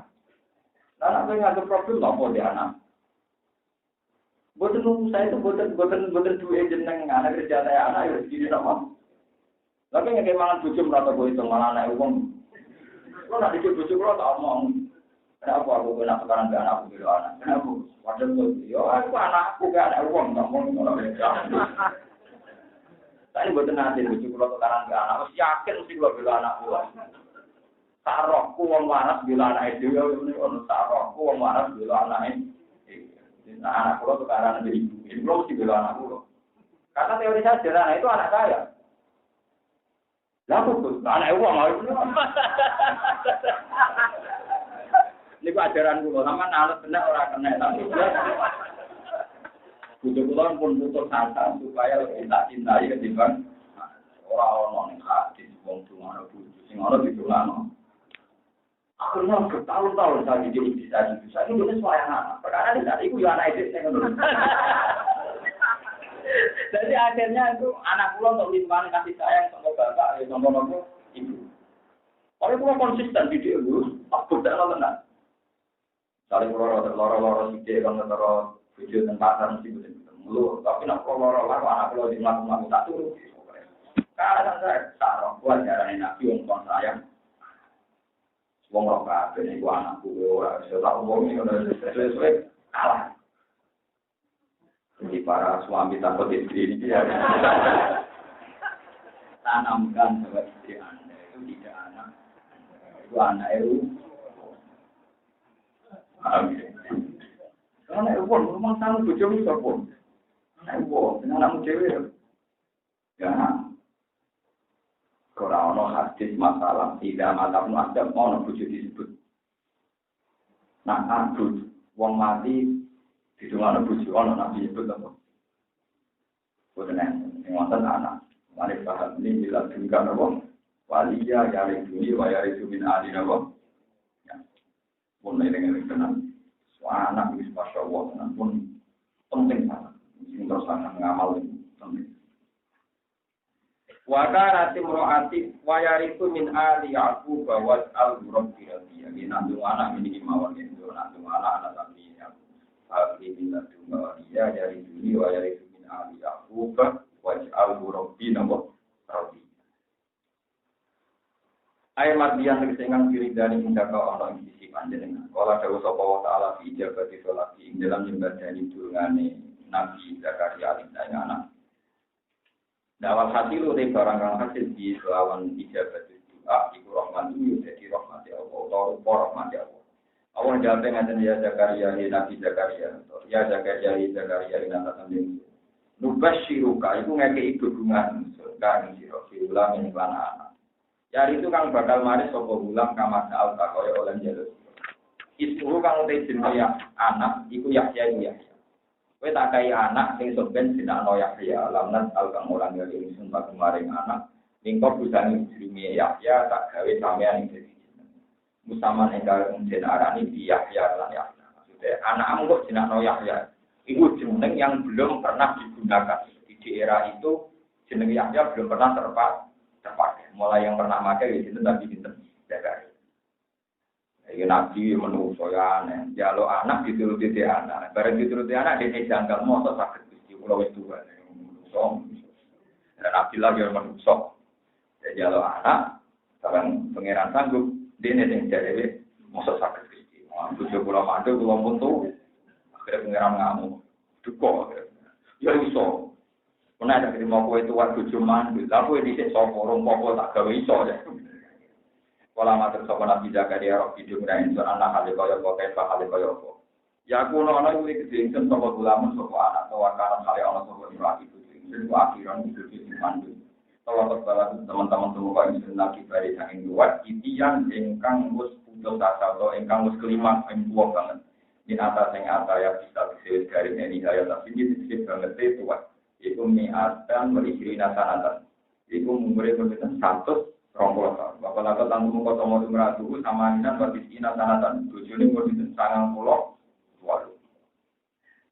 Anak gue nggak problem apa dia anak. Boten saya itu boten duwe jeneng anak kerja saya anak ya segini sama. Tapi nek mangan bojo merata kowe itu malah anak wong. Lo nak dicuk bojo lo tak omong. Kenapa aku nak sekarang gak anakku gitu anak? Kenapa? Padahal yo aku anakku gak ada uang ngomong ngono. Saya buatan nanti lucu kalau sekarang ke anak, mesti yakin mesti kalau bila anak pulang. Sarokku wong waras bila anak itu, ini orang sarokku wong waras bila anak itu. Nah anak pulau sekarang ada ibu, ini belum mesti bila anak pulau. Karena teori saya sederhana itu anak saya. Lah kok anak uang harus. Ini ajaran pulau, sama anak benar orang kena tapi. Butuh kulon pun butuh santan supaya lebih tak cintai ketimbang orang-orang yang hadis, wong tunggana butuh, sing orang ditungano. Akhirnya bertahun-tahun saya didik bisa ini bener suara anak. Perkara tidak itu ya anak itu saya ngomong. Jadi akhirnya itu anak kulon untuk limpahan kasih sayang sama bapak, sama ibu. Kalau kulon konsisten didik itu, tak berdaya tenang. Saling loro-loro sidik, kalau loro video tentang pasar mesti betul-betul. Tapi nak kalau anak kalau di melakukan tak turun. Karena saya taruh buat jalan nabi untuk sayang. Wong roka ini gua anakku ora bisa tak omong ini udah sesuai kalah. Jadi para suami takut istri ini ya. Tanamkan bahwa istri Anda itu tidak anak. Itu anak itu. Amin. pun rumah sang bojomu sapa? Nek wong anakmu dhewe. Ya. Ora ono hadis masalah tidak mata pun ada ono bojo disebut. Nah, abud wong mati didongakno bojo ono nabi sebut apa? Boten sing wonten anak. Mari bahas ini bila dungkan apa? Waliya yari dunia wa yari min ali napa? Ya. Pun eling-eling tenan. Anak wis masyaallah tenan pun penting banget. Sing terus ngamal penting. Waka rati mroati wayariku min ali aku bawas al rabbi ya nandung anak ini mawon itu nandung anak tapi ya ali min nandung ya dari dunia wayariku min ali aku bawas al rabbi nabo rabbi ay madian sing kiri dari indaka ana ing sisi panjenengan kala dawuh sapa wa taala fi ijabati sholati ing dalam nyembadani durungane Nabi Zakaria alaihi anak. Dawal hasil udah barang kang hasil di lawan ijabat doa iku rahmat itu jadi rahmat Allah atau rahmat Allah. Allah jawab ngaten ya Zakaria Nabi Zakaria ya Zakaria Zakaria natasan den. Nubasyiruka iku ngekeki dukungan surga ing sira ulang ing lan anak. Yari itu kang bakal mari sapa ulang kamar al takoy oleh jalur. Isu kang te jenenge anak iku Yahya ya. Kowe tak kai anak sing soben dinakno Yahya lamnan al kang ora ngene ingsun tak kemaring anak ningko busane jenenge Yahya tak gawe sampeyan ing dadi jeneng musaman enggal jenarani di Yahya lan Yahya maksudnya anakmu kok dinakno Yahya itu jeneng yang belum pernah digunakan di era itu jeneng Yahya belum pernah terpakai mulai yang pernah pakai di situ Nabi dinten Zakaria. Iki nabi menungso ya aneh. Jalo anak dituruti anak. Bareng dituruti anak dene janggal mosok saged Gusti kula wis tuwa. Menungso. Dan Abdillah yo menungso. Jalo anak bareng pangeran sanggup dene sing dhewe mosok saged Gusti. Bojo kula mandhe kula pun tuh. Akhire pangeran ngamuk. Duka. Ya iso. Ana ada terima kowe tuwa bojo mandhe. Lah kowe dhisik sapa rong popo tak gawe iso ya. Kala matur sapa Nabi Zakaria roh hidup ra insun anak hale kaya apa kae hale kaya apa. Ya kuno ana iki gedhe ingsun sapa ulama sapa anak utawa karan hale ana sapa ira itu ingsun akhiran hidup sing mandu. Tawa teman-teman semua ingsun lagi bari saking luar titian ingkang wis putus asa atau ingkang wis kelima ing tuwa banget. Di atas yang ya bisa disebut dari ini saya tapi ini disebut banget itu iku mi'atan merihina sanatan. Iku umure penten 100 rombol tahun. Bapak lakukan tanggung kota mau meratu sama inan berbisikina sanatan. Tujuan mau di sangang pulau.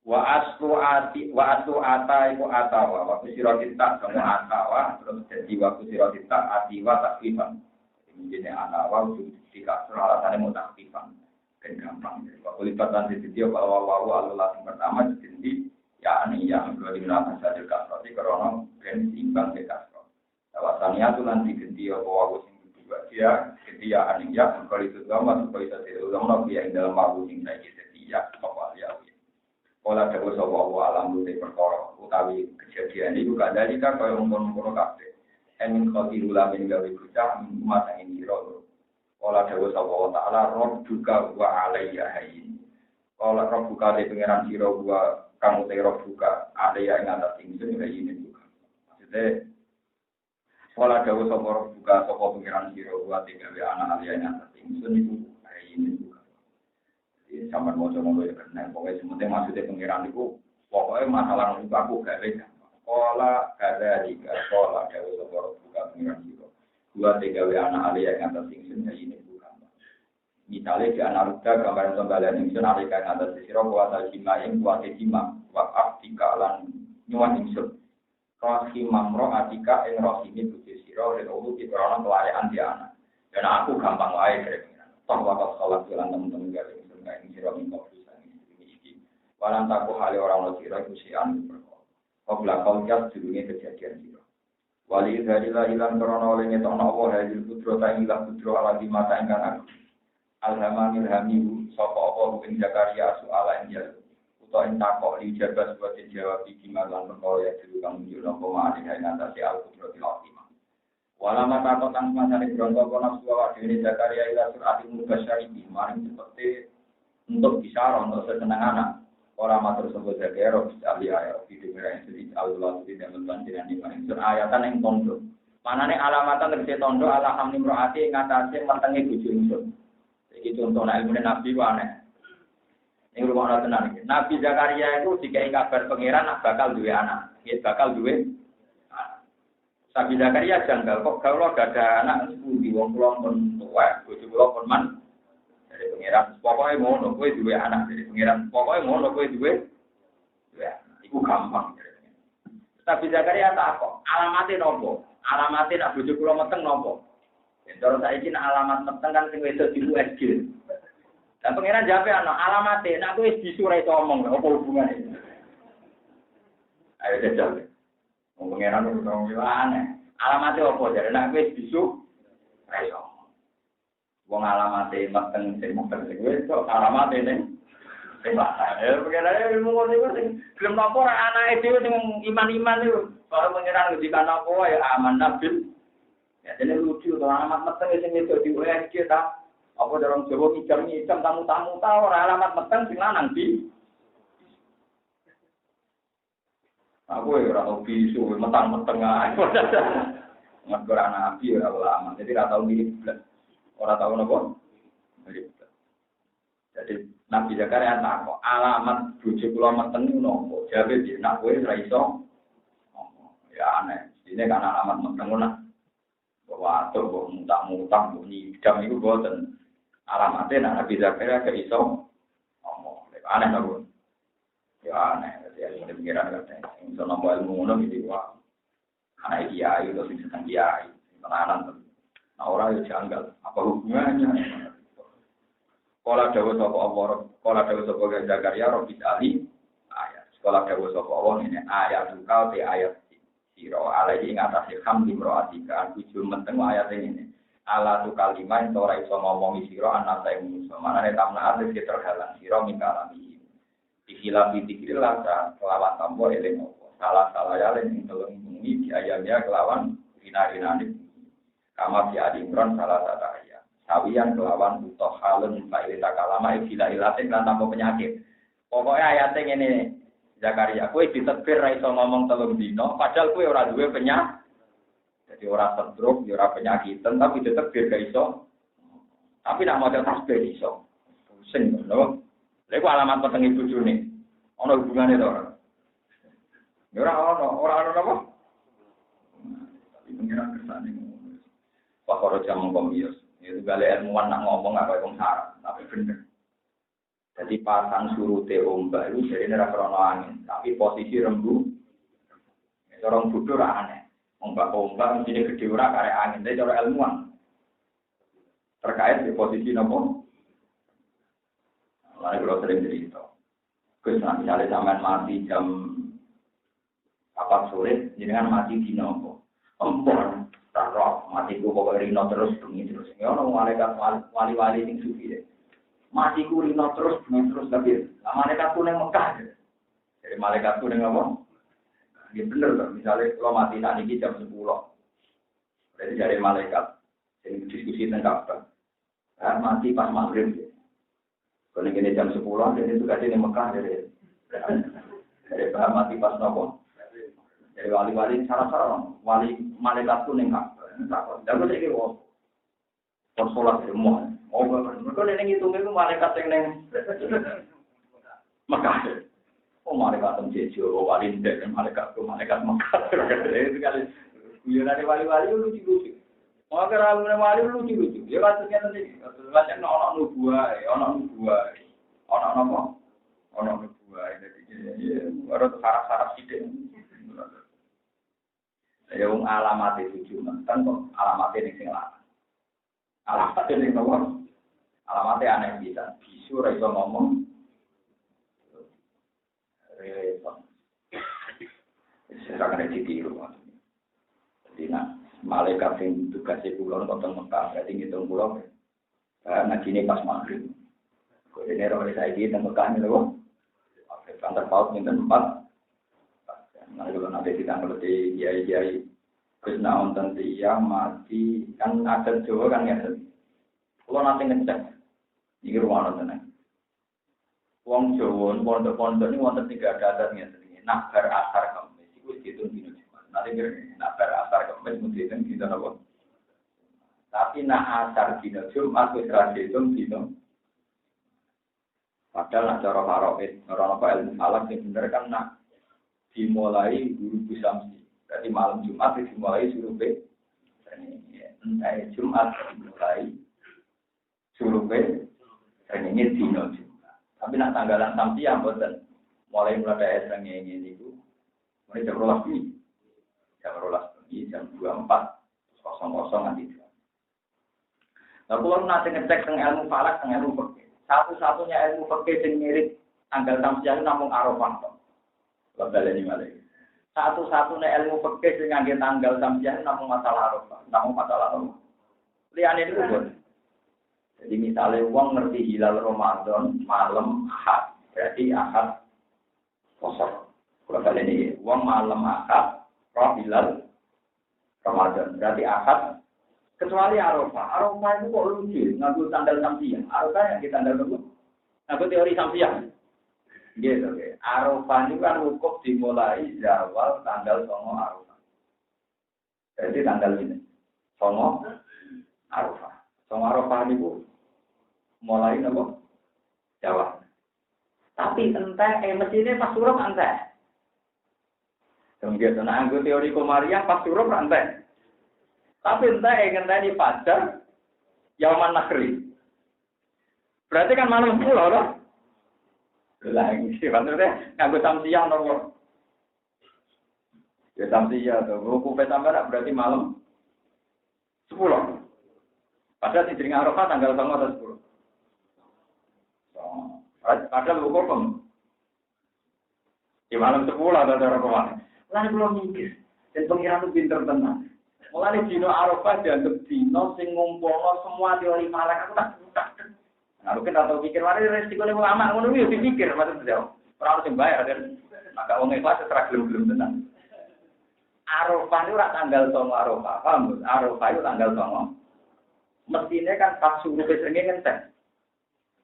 Wa aslu ata iku atawa. Waktu sirotita semua atawa. Terus jadi waktu sirotita atiwa takfifan. Ini atawa jika alasannya mau takfifan. Dan gampang. Waktu lipatan di video kalau wawu alulah yang pertama jadi ya ini yang kedua digunakan saja kasroti karena ben imbang ke kasroti. Kawasannya itu nanti ganti apa wawu sing kedua dia setia aniyah kalau itu lama supaya saya ulama dia yang dalam wawu sing saya setia apa ya. Kalau ada wawu alam itu perkara utawi kejadian itu gak dari kan kalau ngomong kabeh. Emin khoti ulamin gawe bocah mata ini ro. Kalau ada wawu taala rob juga wa alayya hayyin. Kalau rob buka de pangeran sira wa kamu te rob buka alayya ing atas ingsun hayyin juga. Maksudnya Wala dawu sapa buka sapa pengiran sira wa tiga anak aliyane atas ingsun iku ini juga. Jadi sampean maca ngono ya kena pokoke sementing maksude pengiran iku pokoke masalah niku aku gak wis. Kala kadalika kala dawu sapa buka pengiran sira. Wa tiga anak aliyane atas ingsun ini juga. Misalnya di anak ruda gambaran sembalan ingsun aliyane atas sira kuasa jima ing kuasa jima wa aftikalan nyuwun ingsun. Rohim mamro atika ing rohimi buji siro dan ulu di korona kelayaan di anak. Dan aku gampang wae dari pengiran. Toh waktu sholat jalan teman-teman gak ada ingsun gak ing siro mingkau bisa ini. Walang taku hali orang lo siro kusian berkol. Kobla koljas judulnya kejadian siro. Wali dharilah ilan korona oleh ngetokna Allah hajil putro ta'ing ilah putro ala di mata ingkan aku. Alhamamil hamihu sopa Allah ing Zakaria su'ala ing jalur. Yang takok di jabat sebagai jawab di malang perkara yang dulu kamu jual pemahaman dengan atasi al-qudro di lautimah. Walama takok tang masane bronto kono suwa dene Zakaria ila surati mubasyari maring seperti untuk bicara untuk seseneng anak. Ora matur sapa Zakaria ahli ayat video merah jadi Allah tidak membantiran di mana itu ayatan yang tondo. Manane alamatan tegese tondo ala hamni mroati ngatasi metenge bojo ingsun. Iki contoh ilmu Nabi ku aneh. Ini rumah tenan iki. Nabi Zakaria itu dikai kabar pangeran bakal duwe anak. Dia bakal duwe anak. Nabi Zakaria janggal kok kalau gak ada anak sepundi wong kula pun tuwa, bojo kula pun man. Dari pengiran, pokoknya ngono, kowe duwe anak dari pengiran. Pokoknya ngono, kowe duwe anak. Iku gampang. Tapi Zakaria tak kok, alamatnya nopo? Alamatnya nak bojo kula meteng nopo? Cara saiki nak alamat meteng kan sing wedok di USG. Dan pengiran jawab ana alamatnya, nak kowe bisu ra iso omong, apa hubungane? Ayo jajal. Wong pengiran wong aneh. Alamatnya apa? Jare nak kowe bisu ra iso. Wong alamate meteng sing wis kok alamate ning sing bakal. Pengiran ilmu ngono sing gelem napa ora anake dhewe sing iman-iman iku. Kalau pengiran ngendikan apa ya aman nabil. Ya dene lucu to alamat meteng sing itu di USG ta. Apa dorong Jawa ngicam tamu-tamu ta ora alamat meteng sing lanang di. Aku ora tau bisu metang-meteng ae. Nggak ora nabi ora ulama. Jadi ora tau mirip blas. Orang tahu nopo, jadi Nabi Zakaria takok alamat bojo kula meteng nopo, jawab dia nak kowe ora iso, ya aneh, ini kan alamat meteng ngono, bahwa atau bahwa mutang bunyi jam itu boten, alamatnya Nabi Zakaria gak iso, aneh nopo, ya aneh, jadi ada pikiran katanya, iso nopo ilmu ngono gitu, wah, anak kiai atau sing sedang kiai, tenanan. Nah orang yang janggal, apa hubungannya? Sekolah Dawa Sopo Allah, sekolah Dawa Sopo Zakaria, Robis Ali, ayat. Sekolah Dawa Sopo Allah ini ayat tukau di ayat siro alaihi ngatasi hamdi mroatika tujuh menteng ayat ini. Ala tukal lima yang tora iso ngomongi siro anak saya musuh. Mana nih tamna artis terhalang siro mikalami. Dikhilafi dikirilah kelawan tambo eling salah ya lain yang tolong bumi di ayatnya kelawan rina-rinani. Kamar di Adi Imran salah satu ayat. Sawiyan kelawan butuh halun failita kalama ikhila ilatin dan tanpa penyakit. Pokoknya ayatnya ini Zakaria, kue ditebir ra iso ngomong telung dino, padahal kue ora duwe penyakit. Jadi ora stroke, ora penyakitan, tapi ditebir gak iso. Tapi nak model tasbih iso. Pusing lho. Lha ku alamat petengi bojone. Ana hubungane to ora? Ya ora ono apa? Tapi pengiran kersane. Pakoro jam komius, itu balik ilmuwan nak ngomong apa yang sarap, tapi bener. Jadi pasang surute ombak itu jadi nera krono angin, tapi posisi rembu, orang bodoh aneh. Ombak mesti gede ora karek angin, tapi cara ilmuwan terkait di posisi nopo. Lalu kalau sering cerita, misalnya sampai mati jam 4 sore, jangan mati di nopo, empor. Roh matiku pokoknya rino terus bunyi terus. Ya orang malaikat wali-wali yang sufi deh. Matiku rino terus bunyi terus tapi malaikatku yang Mekah deh. Jadi malaikatku yang apa? Ya bener kan. Misalnya kalau mati saat ini jam 10. Berarti dari malaikat. Jadi diskusi tentang apa? Mati pas maghrib. Kalau ini jam 10 jadi itu kasih di Mekah dari bahan mati pas nopo. Dari wali-wali cara-cara wali malaikatku ning kabeh. Dan kok iki wong sholat semua. Oh, mergo ning ngitunge ku malaikat sing ning Mekah. Oh, malaikat temjejo wali ndek malaikat Mekah. Itu kali guyonane wali-wali lucu-lucu. Mau kira wali lucu-lucu. Ya kasusnya nanti banyak ono nubuah, ono nubuah. Ono napa? Ono nubuah. Jadi ora saraf-saraf sithik. Ya wong alamat itu cuma kan kok alamatnya ning sing lanang. Alamatnya ning nomor. Alamatnya aneh bisa. Bisu ra iso ngomong. Repot. Saya akan ditiru. Jadi malaikat sing tugasé kula nonton Mekah berarti ngitung kula. Nah kini pas maghrib. Kok ini ora saiki nang Mekah niku. Oke, kantor paut minten 4. Nah, kalau nanti kita ngerti kiai-kiai Krishna wonten tiyang mati kan ada Jawa kan ngeten. Kalau nanti ngecek iki rumono tenan. Wong Jawa pondok-pondok ini wonten 3 adatnya jenenge. Nak bar asar Kamis iku diitung dina Jumat. Nanti nak bar asar Kamis mesti diitung dina apa? Tapi nak asar dina Jumat wis ra diitung dina. Padahal nak cara faraid, ora apa ilmu falak sing bener kan nak dimulai guru Samsi. Berarti malam Jumat dimulai surupe. Entah Jumat dimulai surupe. Ini dina Jumat. Tapi nak tanggalan Samsi ya mboten. Mulai meledak srengenge niku. Mulai jam 12 pagi. Jam 12 pagi jam 24.00 nanti. Lah kula nate ngecek teng ilmu falak, teng ilmu fikih. Satu-satunya ilmu fikih sing mirip tanggal Samsi namung Arafah. Lah baleni malih. Satu-satunya ilmu fikih sing ngangge tanggal Samsi namung masalah Arafah, namung masalah Arafah. Liyane niku pun. Jadi misalnya uang ngerti hilal Ramadan malam Ahad, berarti Ahad kosong. Kalau kalian ini uang malam Ahad, roh hilal Ramadan, berarti Ahad. Kecuali Arafah, Arafah itu kok lucu, ngaku tanggal Samsiah. Arafah yang kita tanggal dulu, ngaku teori Samsiah. Gitu, okay. Arafah itu kan wukuf dimulai zawal tanggal 9 Arafah. Jadi tanggal ini, 9 Arafah. 9 Arafah itu mulai nopo Jawa. Tapi entah mestine pas surup entah. Kemudian anggo teori komariah pas surup entah. Tapi entah ngenteni fajar yauman nakhri. Berarti kan malam 10 loh. Lah iki maksudnya nganggo samsiah nopo. Ya samsiah to, ruku sampeyan berarti malam 10. Padahal di jeneng Arafah tanggal 9 atau 10. Padahal hukum di malam 10 ada cara kemana. Lalu belum mikir. Dan pengiran itu pinter tenang. Mulai dino Arafah dianggap dino sing ngumpulno semua teori falak. Aku tak. Nah, mungkin atau pikir mari resikonya ulama ngono yo dipikir maksudnya. Ora harus bayar kan. Maka wong ikhlas terus gelem-gelem tenang. Arafah itu ora tanggal 9 Arafah. Paham? Arafah itu tanggal 9. Mestinya kan pas suruh seringe ngenteng.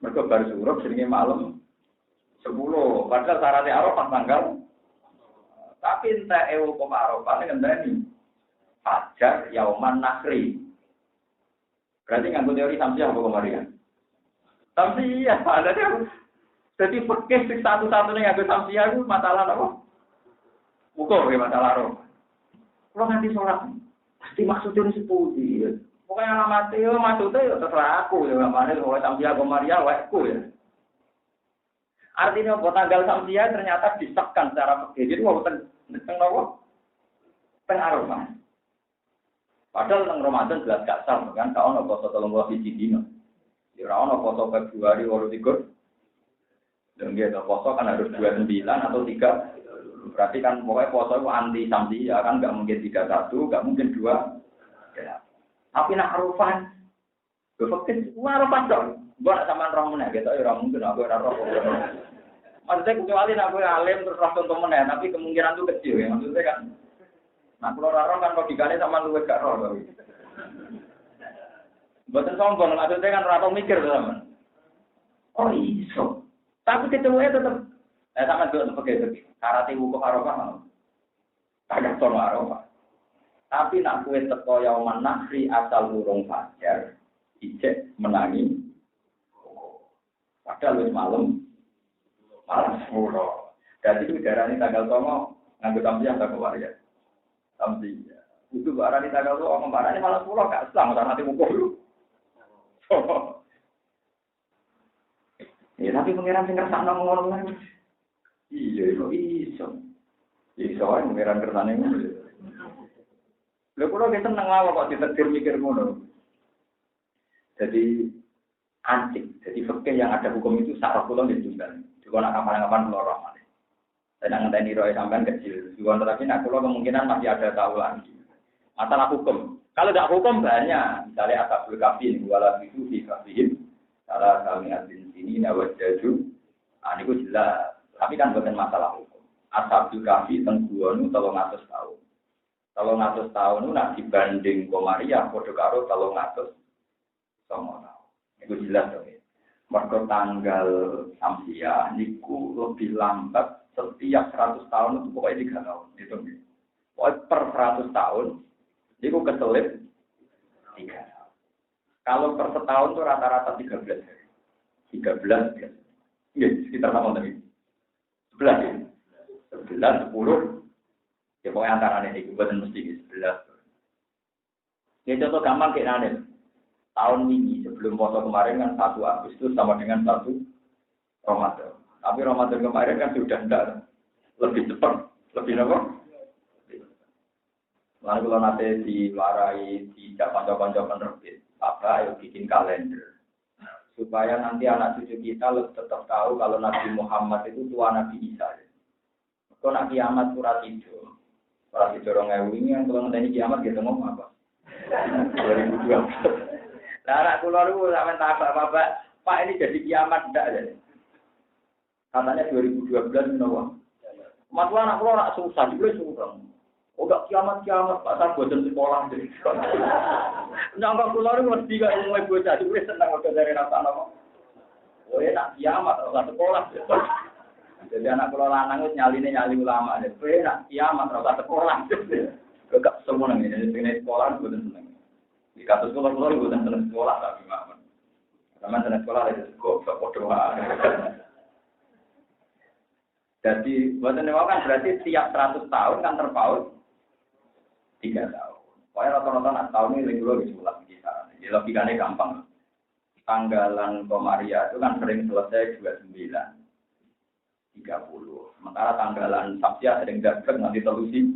Mereka baru suruh seringe malam 10. Padahal syaratnya Arafah tanggal. Tapi entah hukum Arafah ini ngenteni. Fajar yauman nakhri. Berarti nganggo teori Samsiah apa kemarin? Samsiah. Jadi fikih satu-satunya nganggo Samsiah itu masalah apa? Hukum ya masalah Arafah. Kalau nanti sholat, pasti maksudnya sepundi. Pokoknya alamat itu maksudnya terserah aku. Ya, mana kalau Samsiah Gomaria, wakku ya. Artinya buat tanggal Samsiah ternyata disahkan secara fikih. Jadi mau Arafah. Padahal nang Ramadan jelas gak sah kan. Kau nak poso 31 dino. Ya ora ono poso Februari 23. Dan dia poso kan harus 29 atau 3. Berarti kan pokoknya poso itu anti Samsiah kan nggak mungkin 31, nggak mungkin 2. Ya. Tapi nak Arafah, berpikir Arafah dong. Gua nak sama orang mana, gitu ya orang mungkin aku orang roh. Maksudnya kecuali aku alim terus langsung temen ya, tapi kemungkinan itu kecil ya. Maksudnya kan, nak keluar roh kan logikanya sama lu gak roh. Bukan sombong, maksudnya kan orang mikir teman. Oh iso, tapi kecuali tetap. Sama dulu begitu. Karate wukuf Arafah, kadang tono Arafah. Tapi nak kue teko yauman nakhri asal urung fajar, ijek menangi. Padahal wis malam 10. Jadi itu darah ini tanggal 9 nganggo Samsiah tak keluarga. Samsiah. Itu barang ini tanggal 9 barang ini malam 10 gak Islam nanti wukuf dulu. Ya tapi pengiran sing ngersakno ngono lagi. Iya iso. Iso ae pengiran kersane ngono. Lha kula ki seneng wae kok ditetir mikir ngono. Jadi antik. Jadi fikih yang ada hukum itu sarah kula nggih tunggal. Dikon nak kapan-kapan kula roh malih. Saya ngenteni roe sampean kecil. Dikon tapi nak kula kemungkinan masih ada tahu lagi. Masalah hukum. Kalau tidak hukum banyak. Misalnya ashabul kahfi wala itu fi kahfihim. Salah kami adin sini nawajaju. Niku jelas. Tapi kan bukan masalah hukum. Ashabul kahfi teng guwanu 300 tahun. 300 tahun itu nak dibanding Komariah, padha karo 300 tahun. Itu jelas dong. Mergo tanggal Samsiah niku lebih lambat setiap 100 tahun itu pokoknya 3 tahun. Itu pokoknya per 100 tahun niku keselip 3 tahun. Kalau per setahun itu rata-rata 13 hari. 13 ya. Iya, sekitar sama tadi. 11 ya. 11, 10. Ya pokoknya antara ini bukan mesti 11. Ya contoh gampang kayak nanti. Tahun ini sebelum poso kemarin kan 1 Agustus sama dengan 1 Ramadan. Tapi Ramadan kemarin kan sudah enggak lebih cepat, lebih apa? Lalu kalau nanti diwarai di kanca-kanca penerbit, apa ayo bikin kalender supaya nanti anak cucu kita tetap tahu kalau Nabi Muhammad itu tua Nabi Isa. Kalau Nabi kiamat surat itu orang ini yang kalau nanti kiamat kita ngomong apa? 2012. Anak kula niku sampean takok Bapak, Pak ini jadi kiamat ndak ya? Katanya 2012 menawa. Mas anak kula ora susah, dhewe susah. Oh gak kiamat-kiamat Pak sak boten sekolah jadi. Nyangka kula niku mesti gak mulai bocah, dhewe seneng kok dari rasane kok. Oh enak kiamat ora sekolah. Jadi anak kula lanang wis nyali ulama. Dhewe enak kiamat ora sekolah. Gak semua nang ini sekolah boten seneng. Di kasus sekolah itu bukan senang sekolah tapi gimana? Karena senang sekolah itu kok doa. Jadi buatan dewa kan berarti tiap 100 tahun kan terpaut 3 tahun. Pokoknya rata-rata tahun ini lingkungan di sekolah kita. Jadi logikanya gampang. Tanggalan Komaria itu kan sering selesai 29, 30. Sementara tanggalan Sabtia sering dapat nanti telusi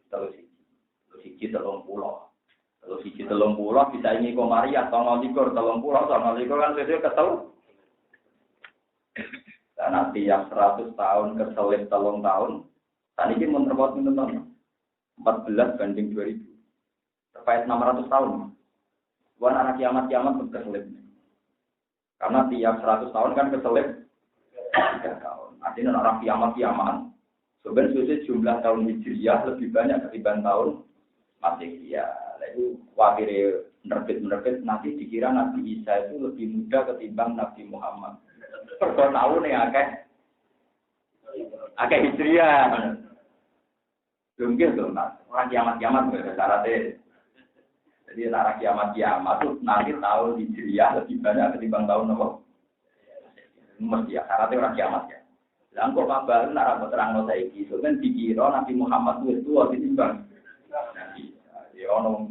30. Kalau siji 30 bisa ini Komariah, 30 kan sesuai kesel. Dan nanti yang 100 tahun keselip 3 tahun, tadi ini menerbuat minum 14 banding 2000. Terkait 600 tahun. Bukan anak kiamat keselip. Karena tiap 100 tahun kan keselip 3 tahun. Artinya orang kiamat. Sebenarnya jumlah tahun Hijriah lebih banyak ketimbang tahun Masehiah. Itu wakil menerbit nanti dikira Nabi Isa itu lebih muda ketimbang Nabi Muhammad. Per tahun nih akeh Hijriah. Mungkin tuh orang kiamat syaratnya. Jadi orang kiamat tuh nanti tahun Hijriah lebih banyak ketimbang tahun apa? Mesti ya syaratnya orang kiamat ya. Langkau kabar nak terang saiki itu kan dikira Nabi Muhammad itu tua ketimbang Nabi. Ono.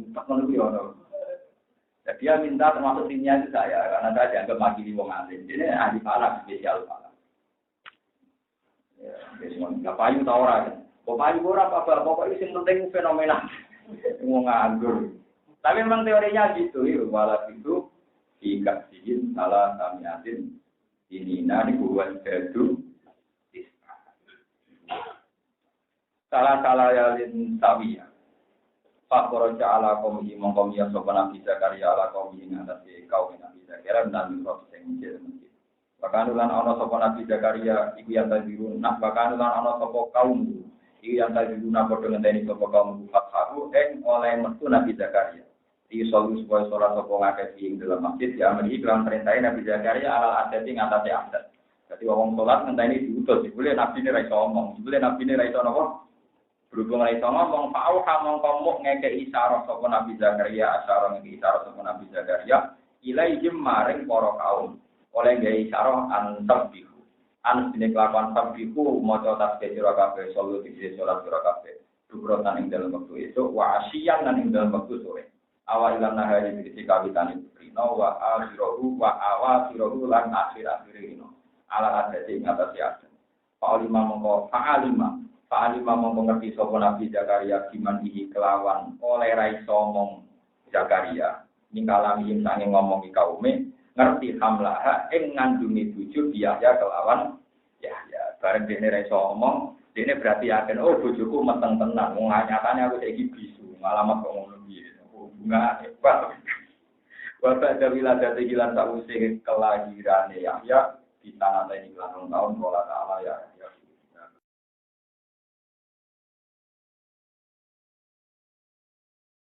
Jadi dia minta termasuk timnya itu saya karena saya dianggap makili wong alim. Jadi ahli falak spesial falak. Ya, nggak payu tau orang. Kok payu ora apa pokoknya sing penting fenomena wong nganggur. Tapi memang teorinya gitu, ya. Walau itu hingga sih salah samiatin ini nani buat jadu. Salah yalin tawiyah. Pak Koroja ala kaum ini mengkaum yang sopan Nabi Zakaria ala kaum ini ngatasi kaum Nabi Zakaria dan proses yang menjadi. Bahkan ulan ono sopan Nabi Zakaria iku yang tadi runah. Bahkan ulan ono sopan kaum iku yang tadi runah bodoh ngenteni sopan kaum fathahu oleh metu Nabi Zakaria. Di solu supaya sholat sopan ngakasi ing dalam masjid ya amri iklan perintahin Nabi Zakaria ala adati ngatasi adat. Jadi wong sholat ngenteni diutus. Boleh Nabi ini raiso omong. Boleh Nabi ini raiso nopo. Berhubung raiso ngomong, fa'auha mongkomuk ngekei isyarat sapa Nabi Zakaria, asyara ngekei isyarat sapa Nabi Zakaria, ilaihim maring para kaum. Oleh ngekei isyarat antabbihu. Dene kelakuan sabbihu maca tasbih sira kabeh, salat iki salat sira kabeh. Dukrotan ing dalem wektu esuk, wa asyiyan lan ing dalem wektu sore. Awal lan nahari iki kawitan rino wa akhiruhu wa awakhiruhu lan akhir-akhir rino. Ala adati ing atase adat. Fa'alima mongko Fa'alima mengerti sapa Nabi Zakaria giman iki kelawan oleh raiso ngomong Zakaria ningkalami sange ngomongi kaume ngerti hamlaha ing ngandungi bojo Yahya kelawan Yahya bareng dene raiso ngomong dene berarti yakin bojoku meteng tenan wong nyatane aku saiki bisu ngalamat kok ngono piye bunga hebat Wabah dawila dati hilan sause kelahirane Yahya di tanah ini lan tahun pola ta'ala ya